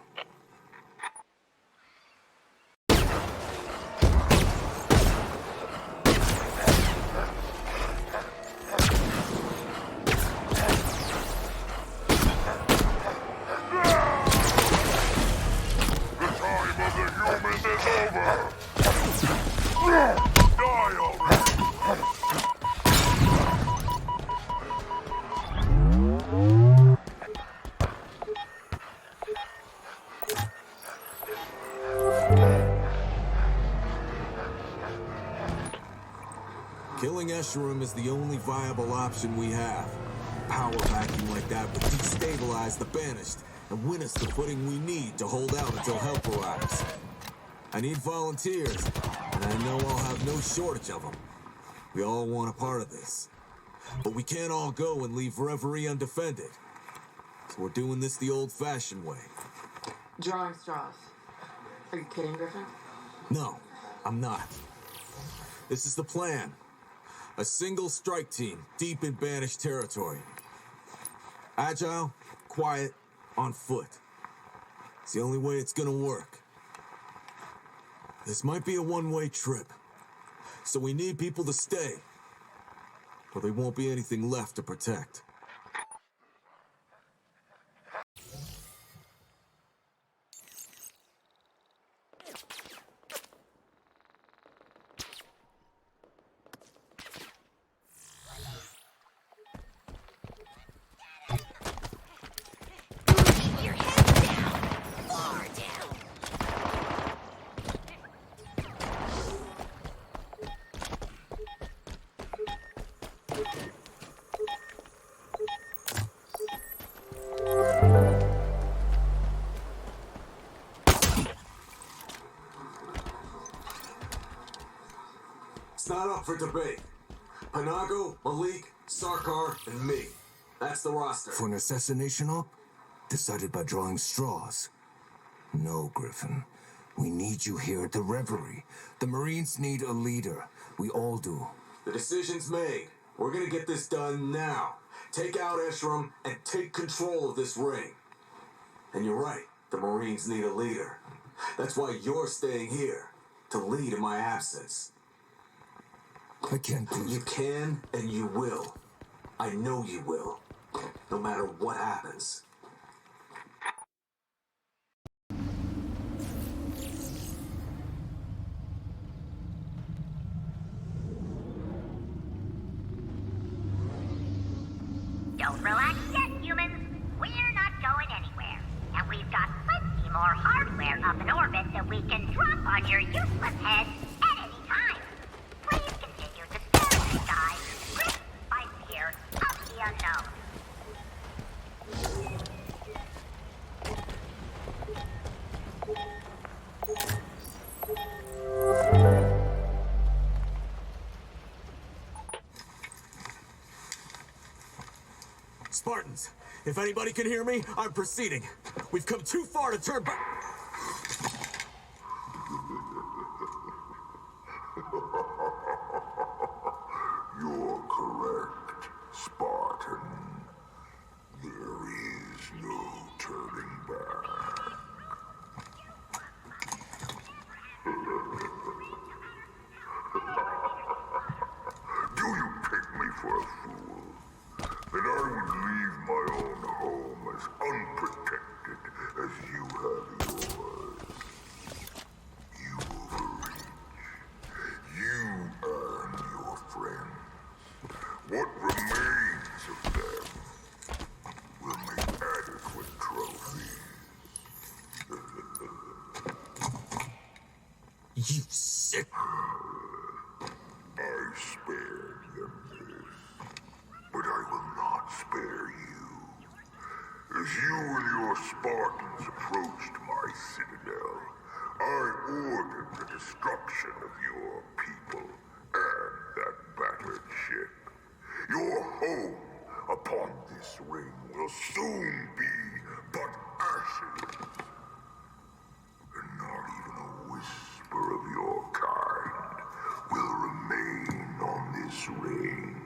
Killing Escharum is the only viable option we have. Power vacuum like that would destabilize the banished and win us the footing we need to hold out until help arrives. I need volunteers, and I know I'll have no shortage of them. We all want a part of this. But we can't all go and leave Reverie undefended. So we're doing this the old-fashioned way. Drawing straws. Are you kidding, Griffin? No, I'm not. This is the plan. A single strike team deep in banished territory. Agile, quiet, on foot. It's the only way it's gonna work. This might be a one-way trip, so we need people to stay, or there won't be anything left to protect. It's not up for debate. Panago, Malik, Sarkar, and me. That's the roster. For an assassination op? Decided by drawing straws. No, Griffin. We need you here at the Reverie. The Marines need a leader. We all do. The decision's made. We're gonna get this done now. Take out Escharum and take control of this ring. And you're right, the Marines need a leader. That's why you're staying here, to lead in my absence. I can't do You can and you will. I know you will. No matter what happens. Don't relax yet, humans. We're not going anywhere. And we've got plenty more hardware up in orbit that we can drop on your useless heads at any time. Please continue to stare at the sky, gripped by fear of the unknown. Spartans, if anybody can hear me, I'm proceeding. We've come too far to turn back. You're correct, Spartan. There is no turning back. Do you pick me for a fool? That I would leave my own home as unprotected as you have yours. You overreach. You and your friends. What remains of them will make adequate trophies. You sick. I spared them this, but I will not spare you. As you and your your Spartans approached my citadel, I ordered the destruction of your people and that battered ship. Your home upon this ring will soon be but ashes. And not even a whisper of your kind will remain on this ring.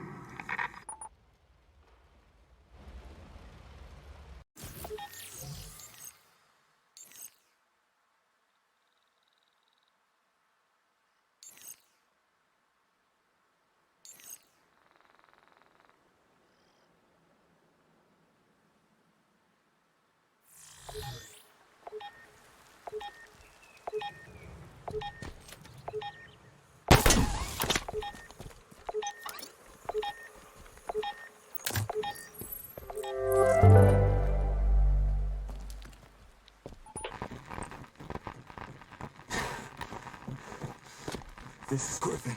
This is Griffin,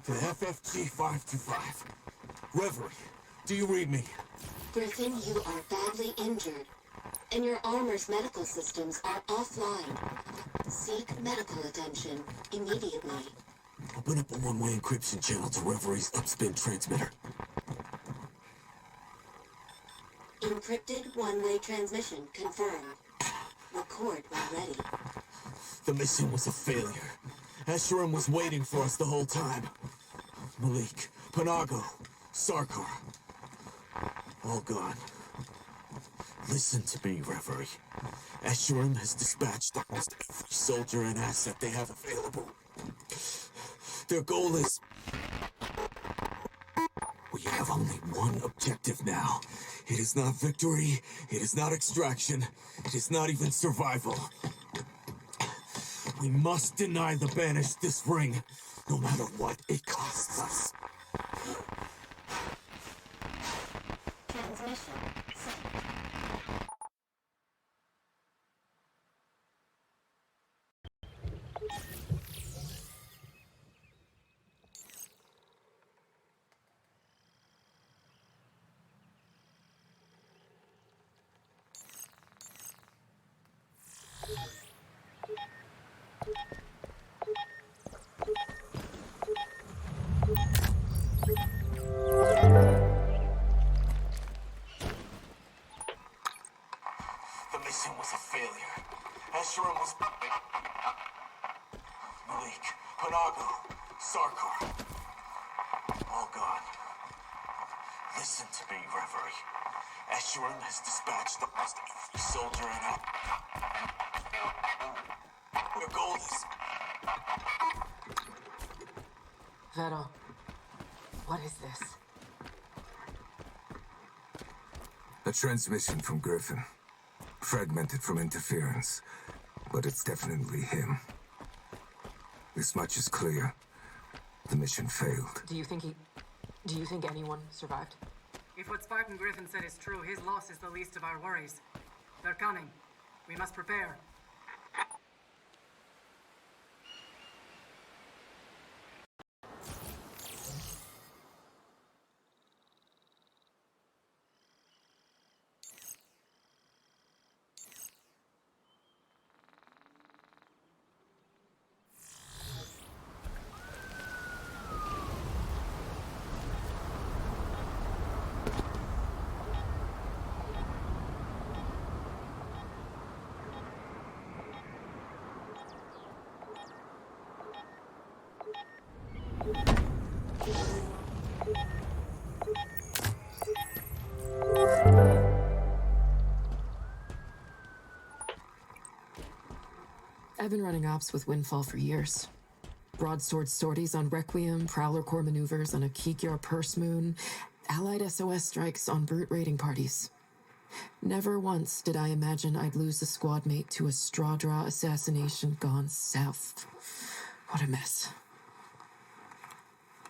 for FFG 525. Reverie, do you read me? Griffin, you are badly injured, and your armor's medical systems are offline. Seek medical attention immediately. Open up a one-way encryption channel to Reverie's upspin transmitter. Encrypted one-way transmission confirmed. Record when ready. The mission was a failure. Escharum was waiting for us the whole time. Malik, Panago, Sarkar. All gone. Listen to me, Reverie. Escharum has dispatched almost every soldier and asset they have available. Their goal is... We have only one objective now. It is not victory, it is not extraction, it is not even survival. We must deny the Banished this ring, no matter what it costs us. Transmission. The mission was a failure. Escharum was... Malik, Panago, Sarkar. All gone. Listen to me, Reverie. Escharum has dispatched almost every soldier and their goal is... Vettel, what is this? A transmission from Griffin. Fragmented from interference, but it's definitely him. This much is clear. The mission failed. Do you think anyone survived? If what Spartan Griffin said is true, his loss is the least of our worries. They're coming. We must prepare. I've been running ops with Windfall for years. Broadsword sorties on Requiem, Prowler Corps maneuvers on a Kikyar Purse Moon, Allied SOS strikes on brute raiding parties. Never once did I imagine I'd lose a squad mate to a straw draw assassination gone south. What a mess.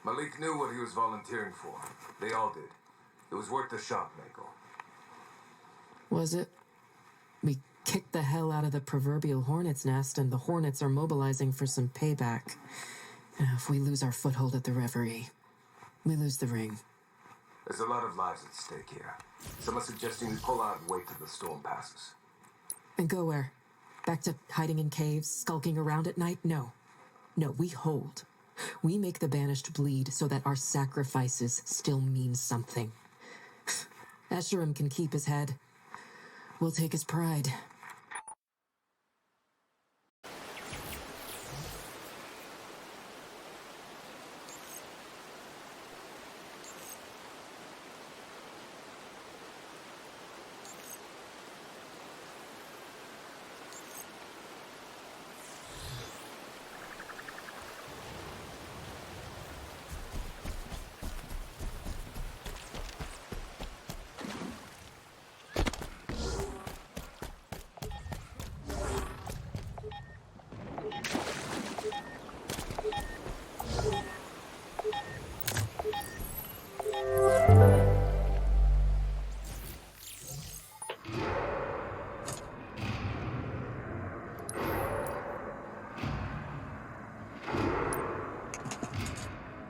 Malik knew what he was volunteering for. They all did. It was worth the shot, Mako. Was it? We kicked the hell out of the proverbial hornet's nest, and the hornets are mobilizing for some payback. If we lose our foothold at the Reverie, we lose the ring. There's a lot of lives at stake here. Some are suggesting we pull out and wait till the storm passes. And go where? Back to hiding in caves, skulking around at night? No. No, we hold. We make the Banished bleed so that our sacrifices still mean something. Escharum can keep his head. We'll take his pride.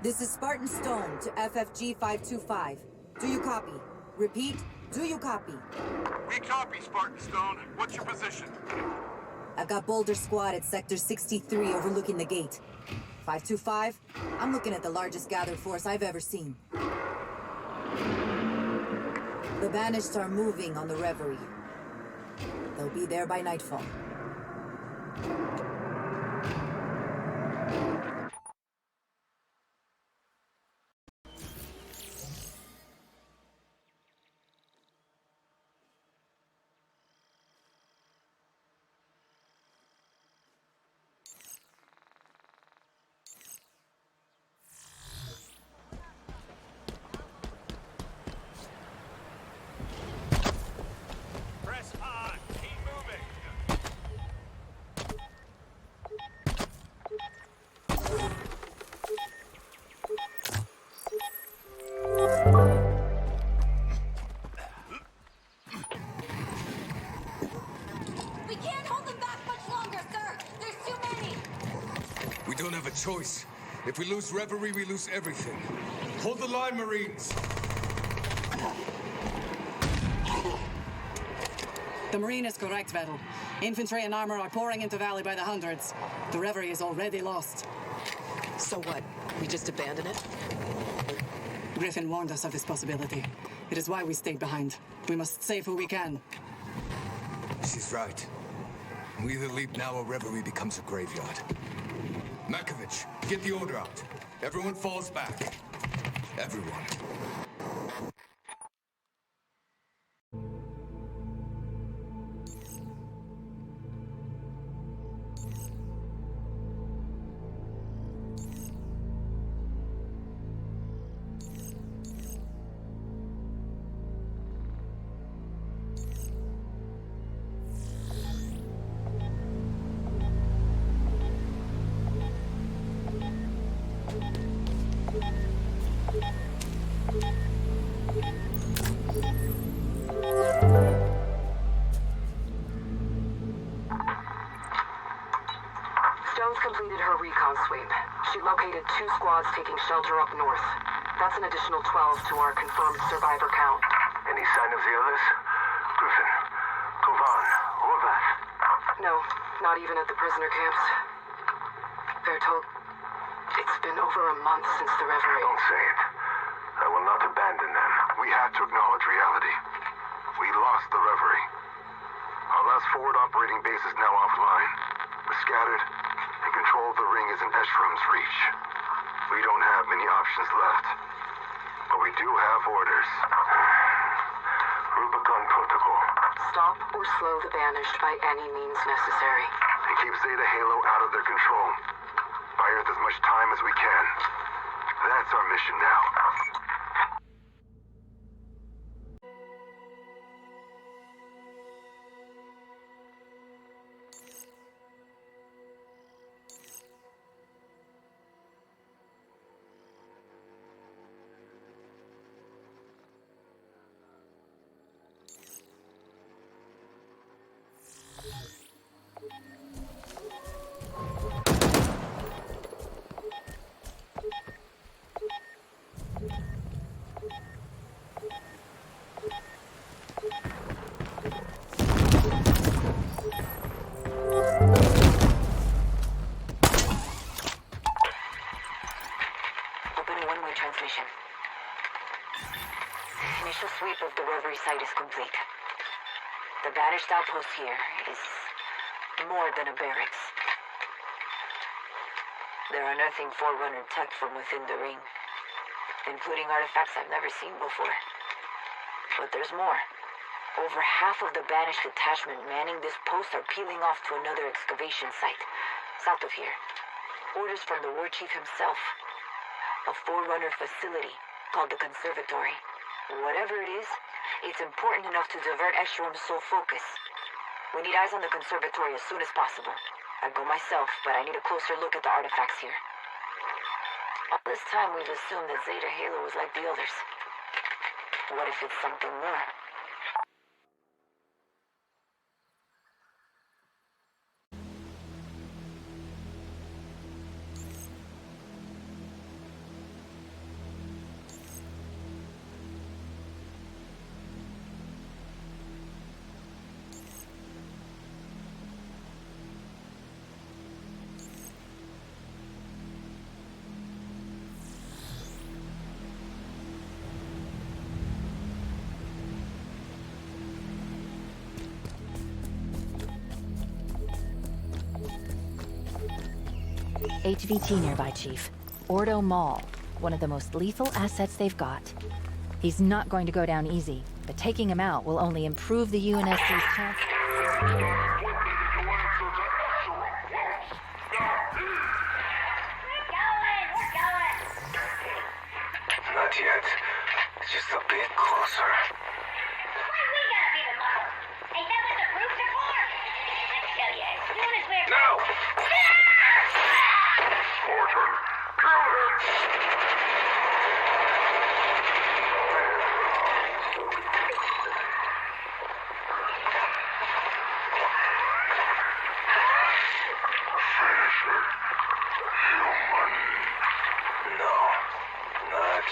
This is Spartan Stone to FFG 525. Do you copy? Repeat, do you copy? We copy, Spartan Stone. What's your position? I've got Boulder Squad at Sector 63 overlooking the gate. 525, I'm looking at the largest gathered force I've ever seen. The Banished are moving on the Reverie. They'll be there by nightfall. Choice. If we lose Reverie, we lose everything. Hold the line, Marines! The Marine is correct, Vettel. Infantry and armor are pouring into Valley by the hundreds. The Reverie is already lost. So what? We just abandon it? Griffin warned us of this possibility. It is why we stayed behind. We must save who we can. She's right. We either leap now or Reverie becomes a graveyard. Makovich, get the order out. Everyone falls back. Everyone. Taking shelter up north. That's an additional 12 to our confirmed survivor count. Any sign of the others? Griffin, Kovan, Horvath? No, not even at the prisoner camps. Bertolt, it's been over a month since the Reverie. Don't say it. I will not abandon them. We have to acknowledge reality. We lost the Reverie. Our last forward operating base is now offline. We're scattered, and control of the ring is in Escherum's reach. We don't have many options left, but we do have orders. Rubicon Protocol. Stop or slow the Banished by any means necessary. And keep Zeta Halo out of their control. Buy Earth as much time as we can. That's our mission now. initial sweep of the Reverie site is complete. The banished outpost here is more than a barracks. They're unearthing Forerunner tech from within the ring, including artifacts I've never seen before. But there's more. Over half of the banished detachment manning this post are peeling off to another excavation site, south of here. Orders from the War Chief himself. A Forerunner facility called the Conservatory. Whatever it is, it's important enough to divert Escherum's sole focus. We need eyes on the Conservatory as soon as possible. I'd go myself, but I need a closer look at the artifacts here. All this time we've assumed that Zeta Halo was like the others. What if it's something more? HVT nearby, Chief. Ordo Mall, one of the most lethal assets they've got. He's not going to go down easy, but taking him out will only improve the UNSC's chance. Not yet. Just a bit closer. No!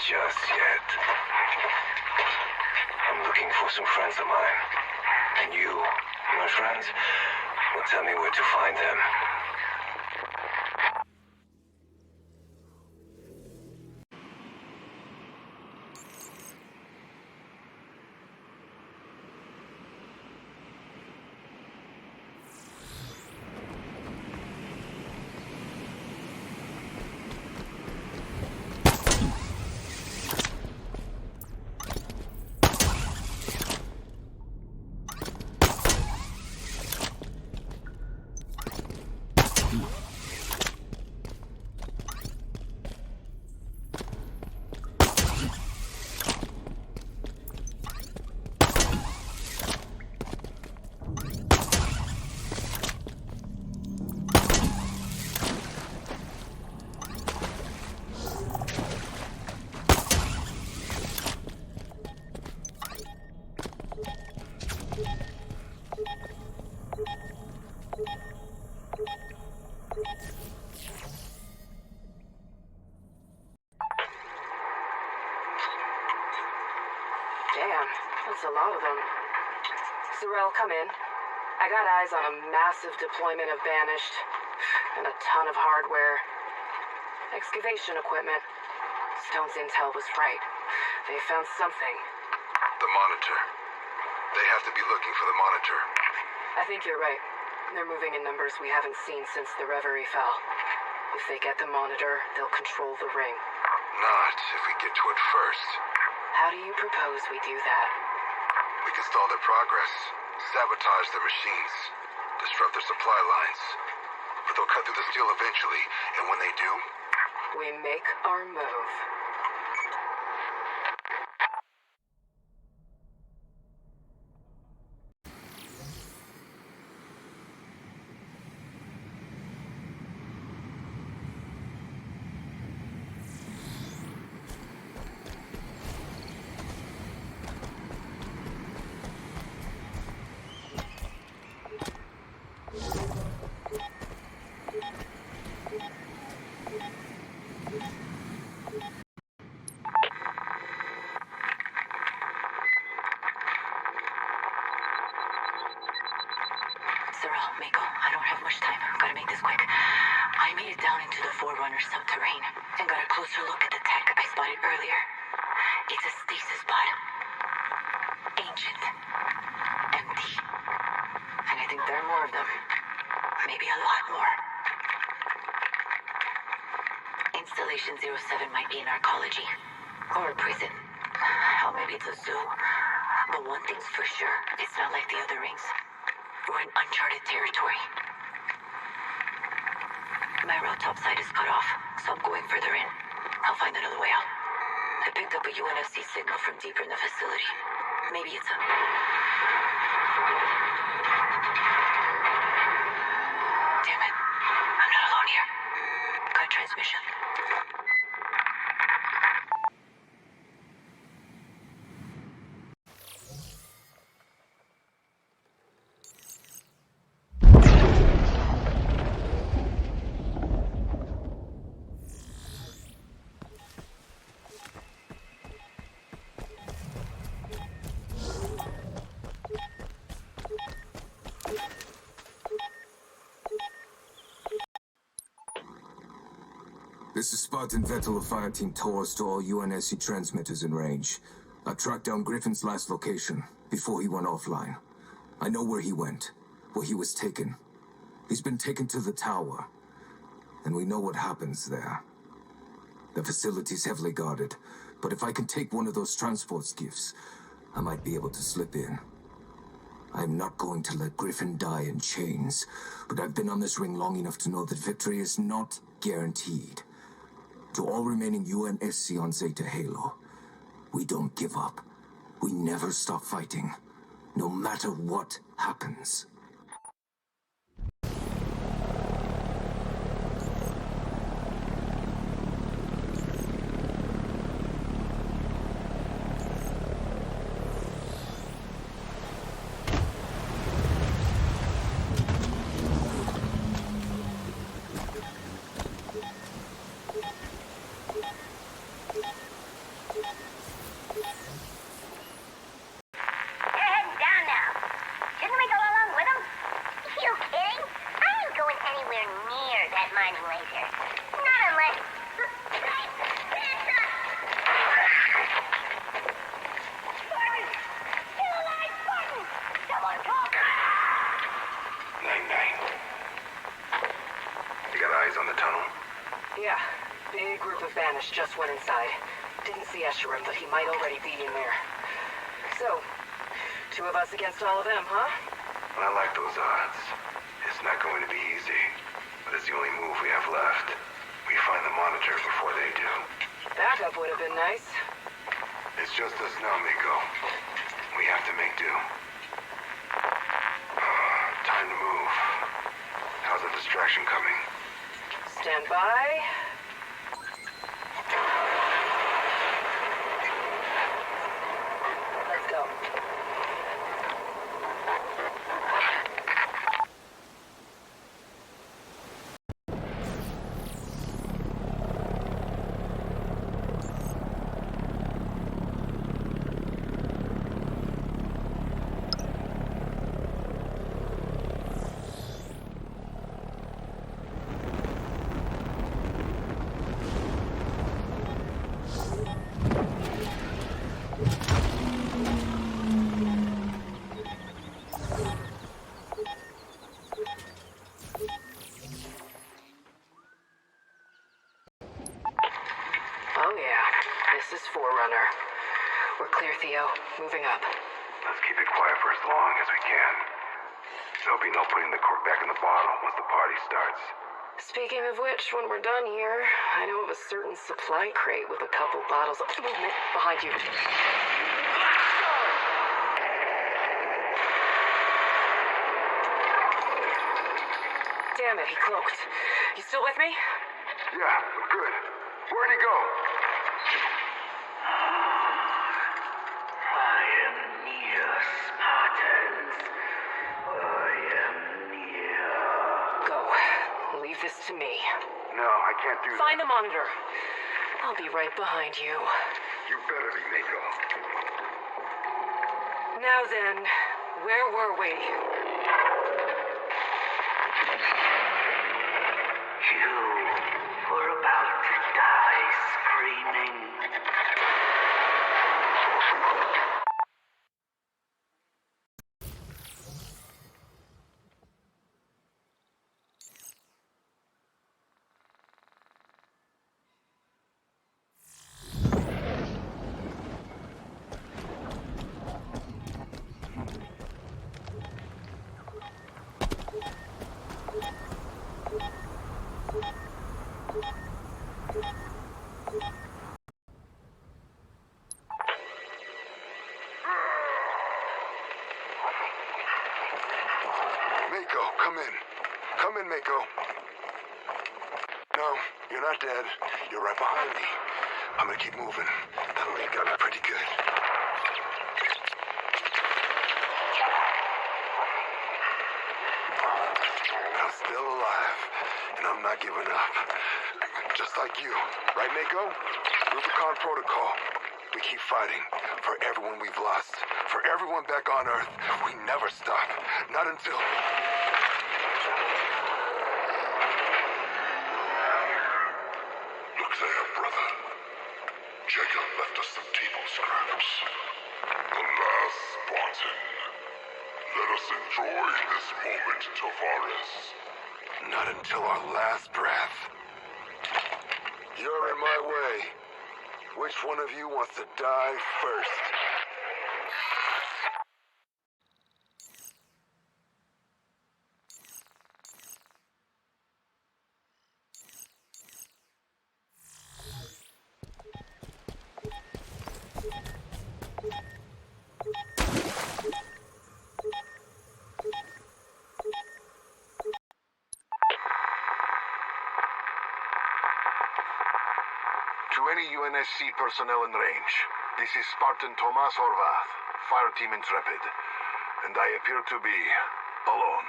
Just yet. I'm looking for some friends of mine. And you, my friends, will tell me where to find them. Damn, that's a lot of them. Sorrel, come in. I got eyes on a massive deployment of Banished, and a ton of hardware. Excavation equipment. Stone's intel was right. They found something. The monitor. They have to be looking for the monitor. I think you're right. They're moving in numbers we haven't seen since the Reverie fell. If they get the monitor, they'll control the ring. Not if we get to it first. How do you propose we do that? We can stall their progress, sabotage their machines, disrupt their supply lines. But they'll cut through the steel eventually, and when they do... we make our move. more of them. Maybe a lot more. Installation 07 might be in arcology. Or a prison. Hell, maybe it's a zoo. But one thing's for sure, it's not like the other rings. We're in uncharted territory. My route topside is cut off, so I'm going further in. I'll find another way out. I picked up a UNSC signal from deeper in the facility. Maybe it's a... Damn it. I'm not alone here. Got transmission. This is Spartan Vettel of Fireteam Taurus to all UNSC transmitters in range. I tracked down Griffin's last location, before he went offline. I know where he went, where he was taken. He's been taken to the tower, and we know what happens there. The facility's heavily guarded, but if I can take one of those transport skiffs, I might be able to slip in. I'm not going to let Griffin die in chains, but I've been on this ring long enough to know that victory is not guaranteed. To all remaining UNSC on Zeta Halo, we don't give up. We never stop fighting, no matter what happens. Just went inside. Didn't see Escherim, but he might already be in there. So, 2 of us against all of them, huh? I like those odds. It's not going to be easy, but it's the only move we have left. We find the monitor before they do. Backup would have been nice. It's just us now, Miko. We have to make do. Time to move. How's the distraction coming? Stand by. Moving up. Let's keep it quiet for as long as we can. There'll be no putting the cork back in the bottle once the party starts. Speaking of which, when we're done here, I know of a certain supply crate with a couple bottles of movement behind you. Damn it, he cloaked. You still with me? Yeah, I'm good. Where'd he go? This to me. No, I can't do that. Find the monitor. I'll be right behind you. You better be, Miko. Now then, where were we? You were about to die screaming. Mako, come in. Come in, Mako. No, you're not dead. You're right behind me. I'm gonna keep moving. That'll leak out pretty good. I'm still alive, and I'm not giving up. Just like you. Right, Mako? Rubicon Protocol. We keep fighting. For everyone we've lost. For everyone back on Earth. We never stop. Not until... Look there, brother. Jacob left us some table scraps. The last Spartan. Let us enjoy this moment, Tavares. Not until our last breath. You're in my way. Which one of you wants to die first? To any UNSC personnel in range, this is Spartan Tomas Horvath, Fire Team Intrepid, and I appear to be alone.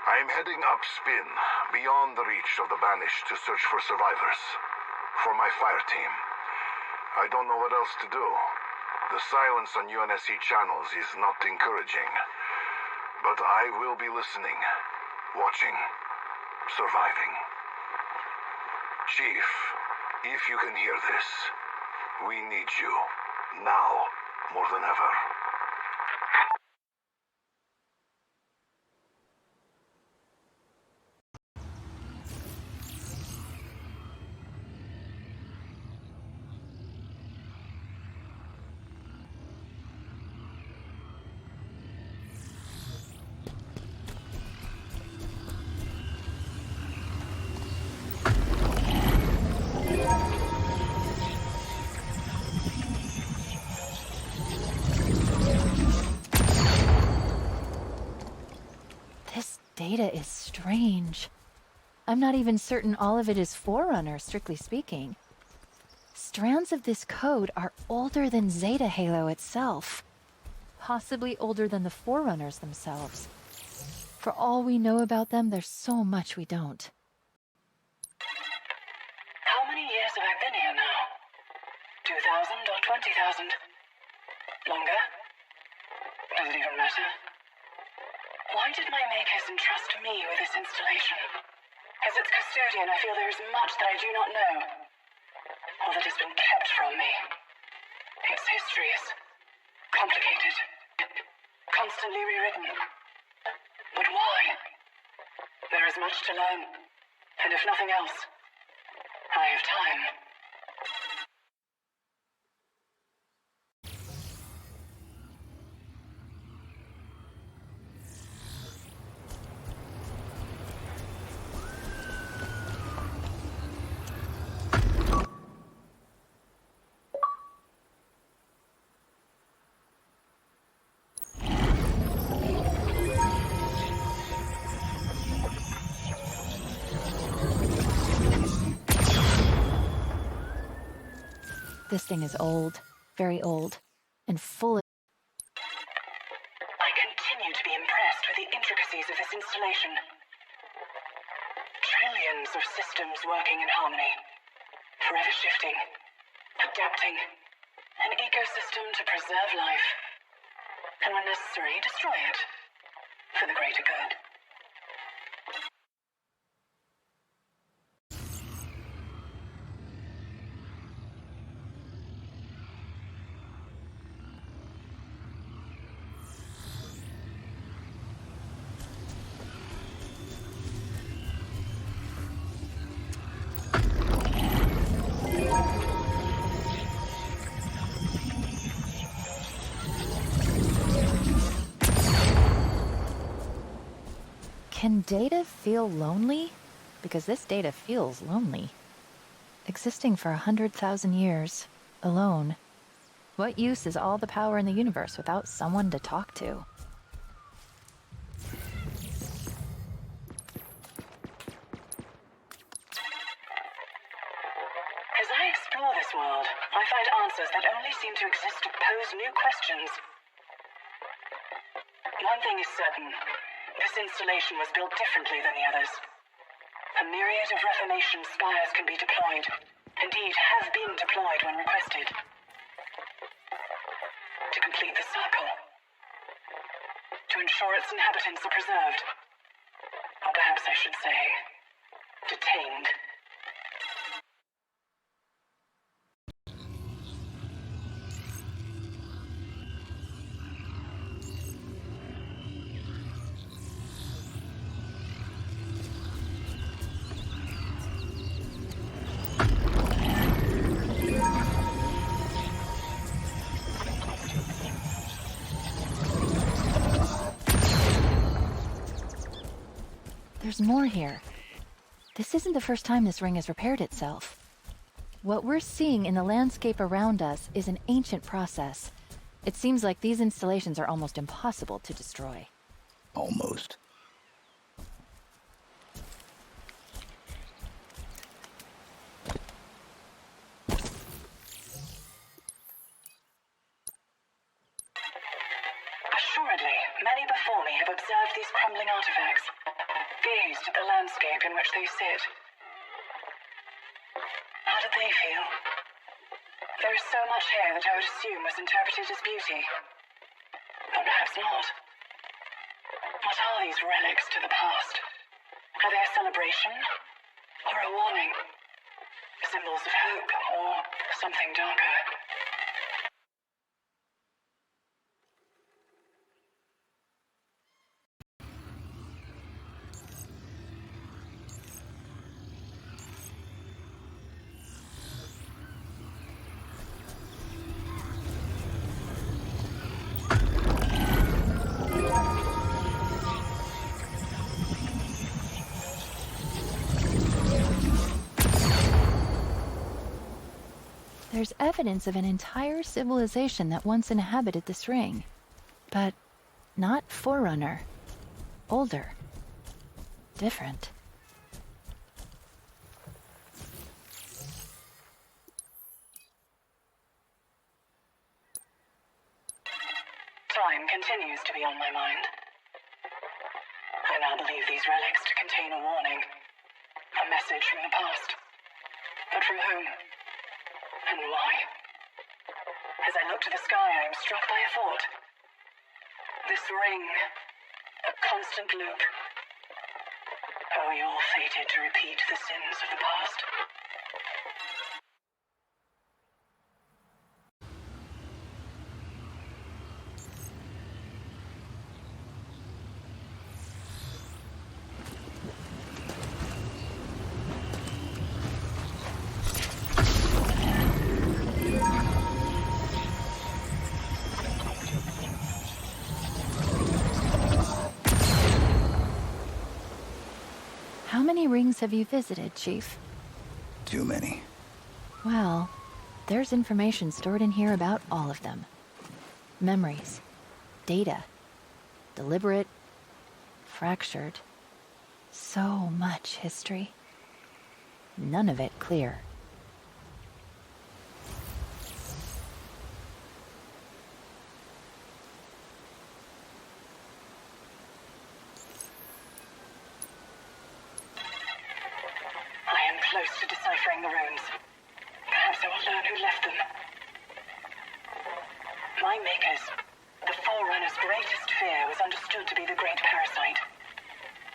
I am heading upspin, beyond the reach of the banished to search for survivors, for my fire team. I don't know what else to do. The silence on UNSC channels is not encouraging, but I will be listening, watching, surviving. Chief, if you can hear this, we need you, now more than ever. Data is strange. I'm not even certain all of it is Forerunner, strictly speaking. Strands of this code are older than Zeta Halo itself. Possibly older than the Forerunners themselves. For all we know about them, there's so much we don't. How many years have I been here now? 2,000 or 20,000? Longer? Does it even matter? Why did my makers entrust me with this installation? As its custodian, I feel there is much that I do not know, or that has been kept from me. Its history is complicated, constantly rewritten. But why? There is much to learn, and if nothing else, I have time. This thing is old, very old, and full of... I continue to be impressed with the intricacies of this installation. Trillions of systems working in harmony, forever shifting, adapting, an ecosystem to preserve life, and when necessary, destroy it, for the greater good. Can data feel lonely? Because this data feels lonely. Existing for 100,000 years, alone. What use is all the power in the universe without someone to talk to? One thing is certain. This installation was built differently than the others. A myriad of Reformation spires can be deployed. Indeed, have been deployed when requested. To complete the circle. To ensure its inhabitants are preserved. Or perhaps I should say, detained. There's more here. This isn't the first time this ring has repaired itself. What we're seeing in the landscape around us is an ancient process. It seems like these installations are almost impossible to destroy. Almost. Assuredly, many before me have observed these crumbling artifacts, gazed at the landscape in which they sit. How did they feel? There is so much here that I would assume was interpreted as beauty. But perhaps not. What are these relics to the past? Are they a celebration? Or a warning? Symbols of hope, or something darker? There's evidence of an entire civilization that once inhabited this ring. But not Forerunner. Older. Different. Time continues to be on my mind. I now believe these relics to contain a warning. A message from the past. But from whom? And why? As I look to the sky, I am struck by a thought. This ring, a constant loop. Are we all fated to repeat the sins of the past? How many rings have you visited, Chief? Too many. Well, there's information stored in here about all of them. Memories, data, deliberate, fractured. So much history. None of it clear. Close to deciphering the runes. Perhaps I will learn who left them. My makers, the Forerunner's greatest fear was understood to be the Great Parasite.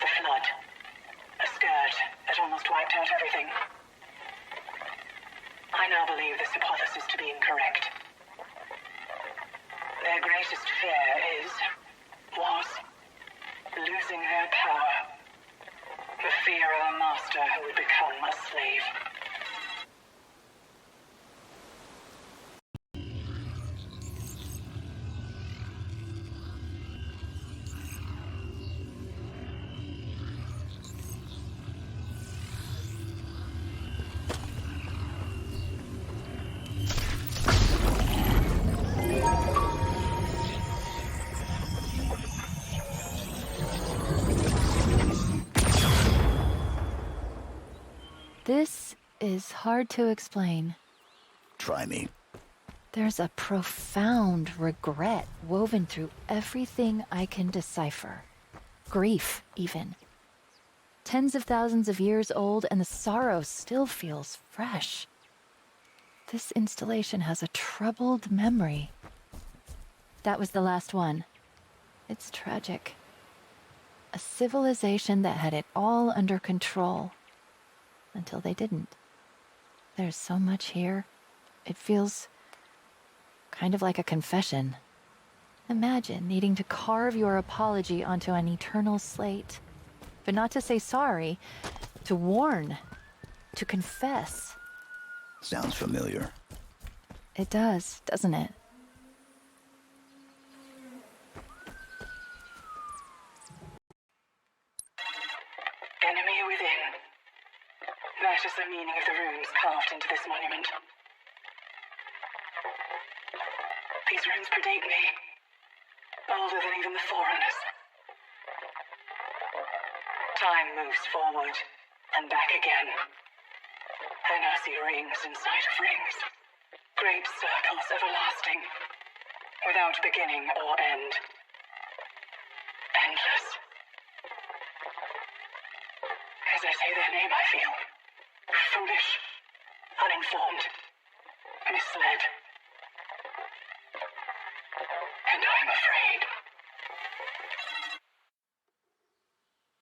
The Flood. A scourge that almost wiped out everything. I now believe this hypothesis to be incorrect. Their greatest fear was losing their power. The fear of a master who would become a slave. This is hard to explain. Try me. There's a profound regret woven through everything I can decipher. Grief, even. Tens of thousands of years old, and the sorrow still feels fresh. This installation has a troubled memory. That was the last one. It's tragic. A civilization that had it all under control. Until they didn't. There's so much here. It feels kind of like a confession. Imagine needing to carve your apology onto an eternal slate. But not to say sorry, to warn, to confess. Sounds familiar. It does, doesn't it? Enemy within. That is the meaning of the runes carved into this monument. These runes predate me. Older than even the Forerunners. Time moves forward and back again. I now see rings inside of rings. Great circles everlasting. Without beginning or end. Endless. As I say their name, I feel foolish, uninformed.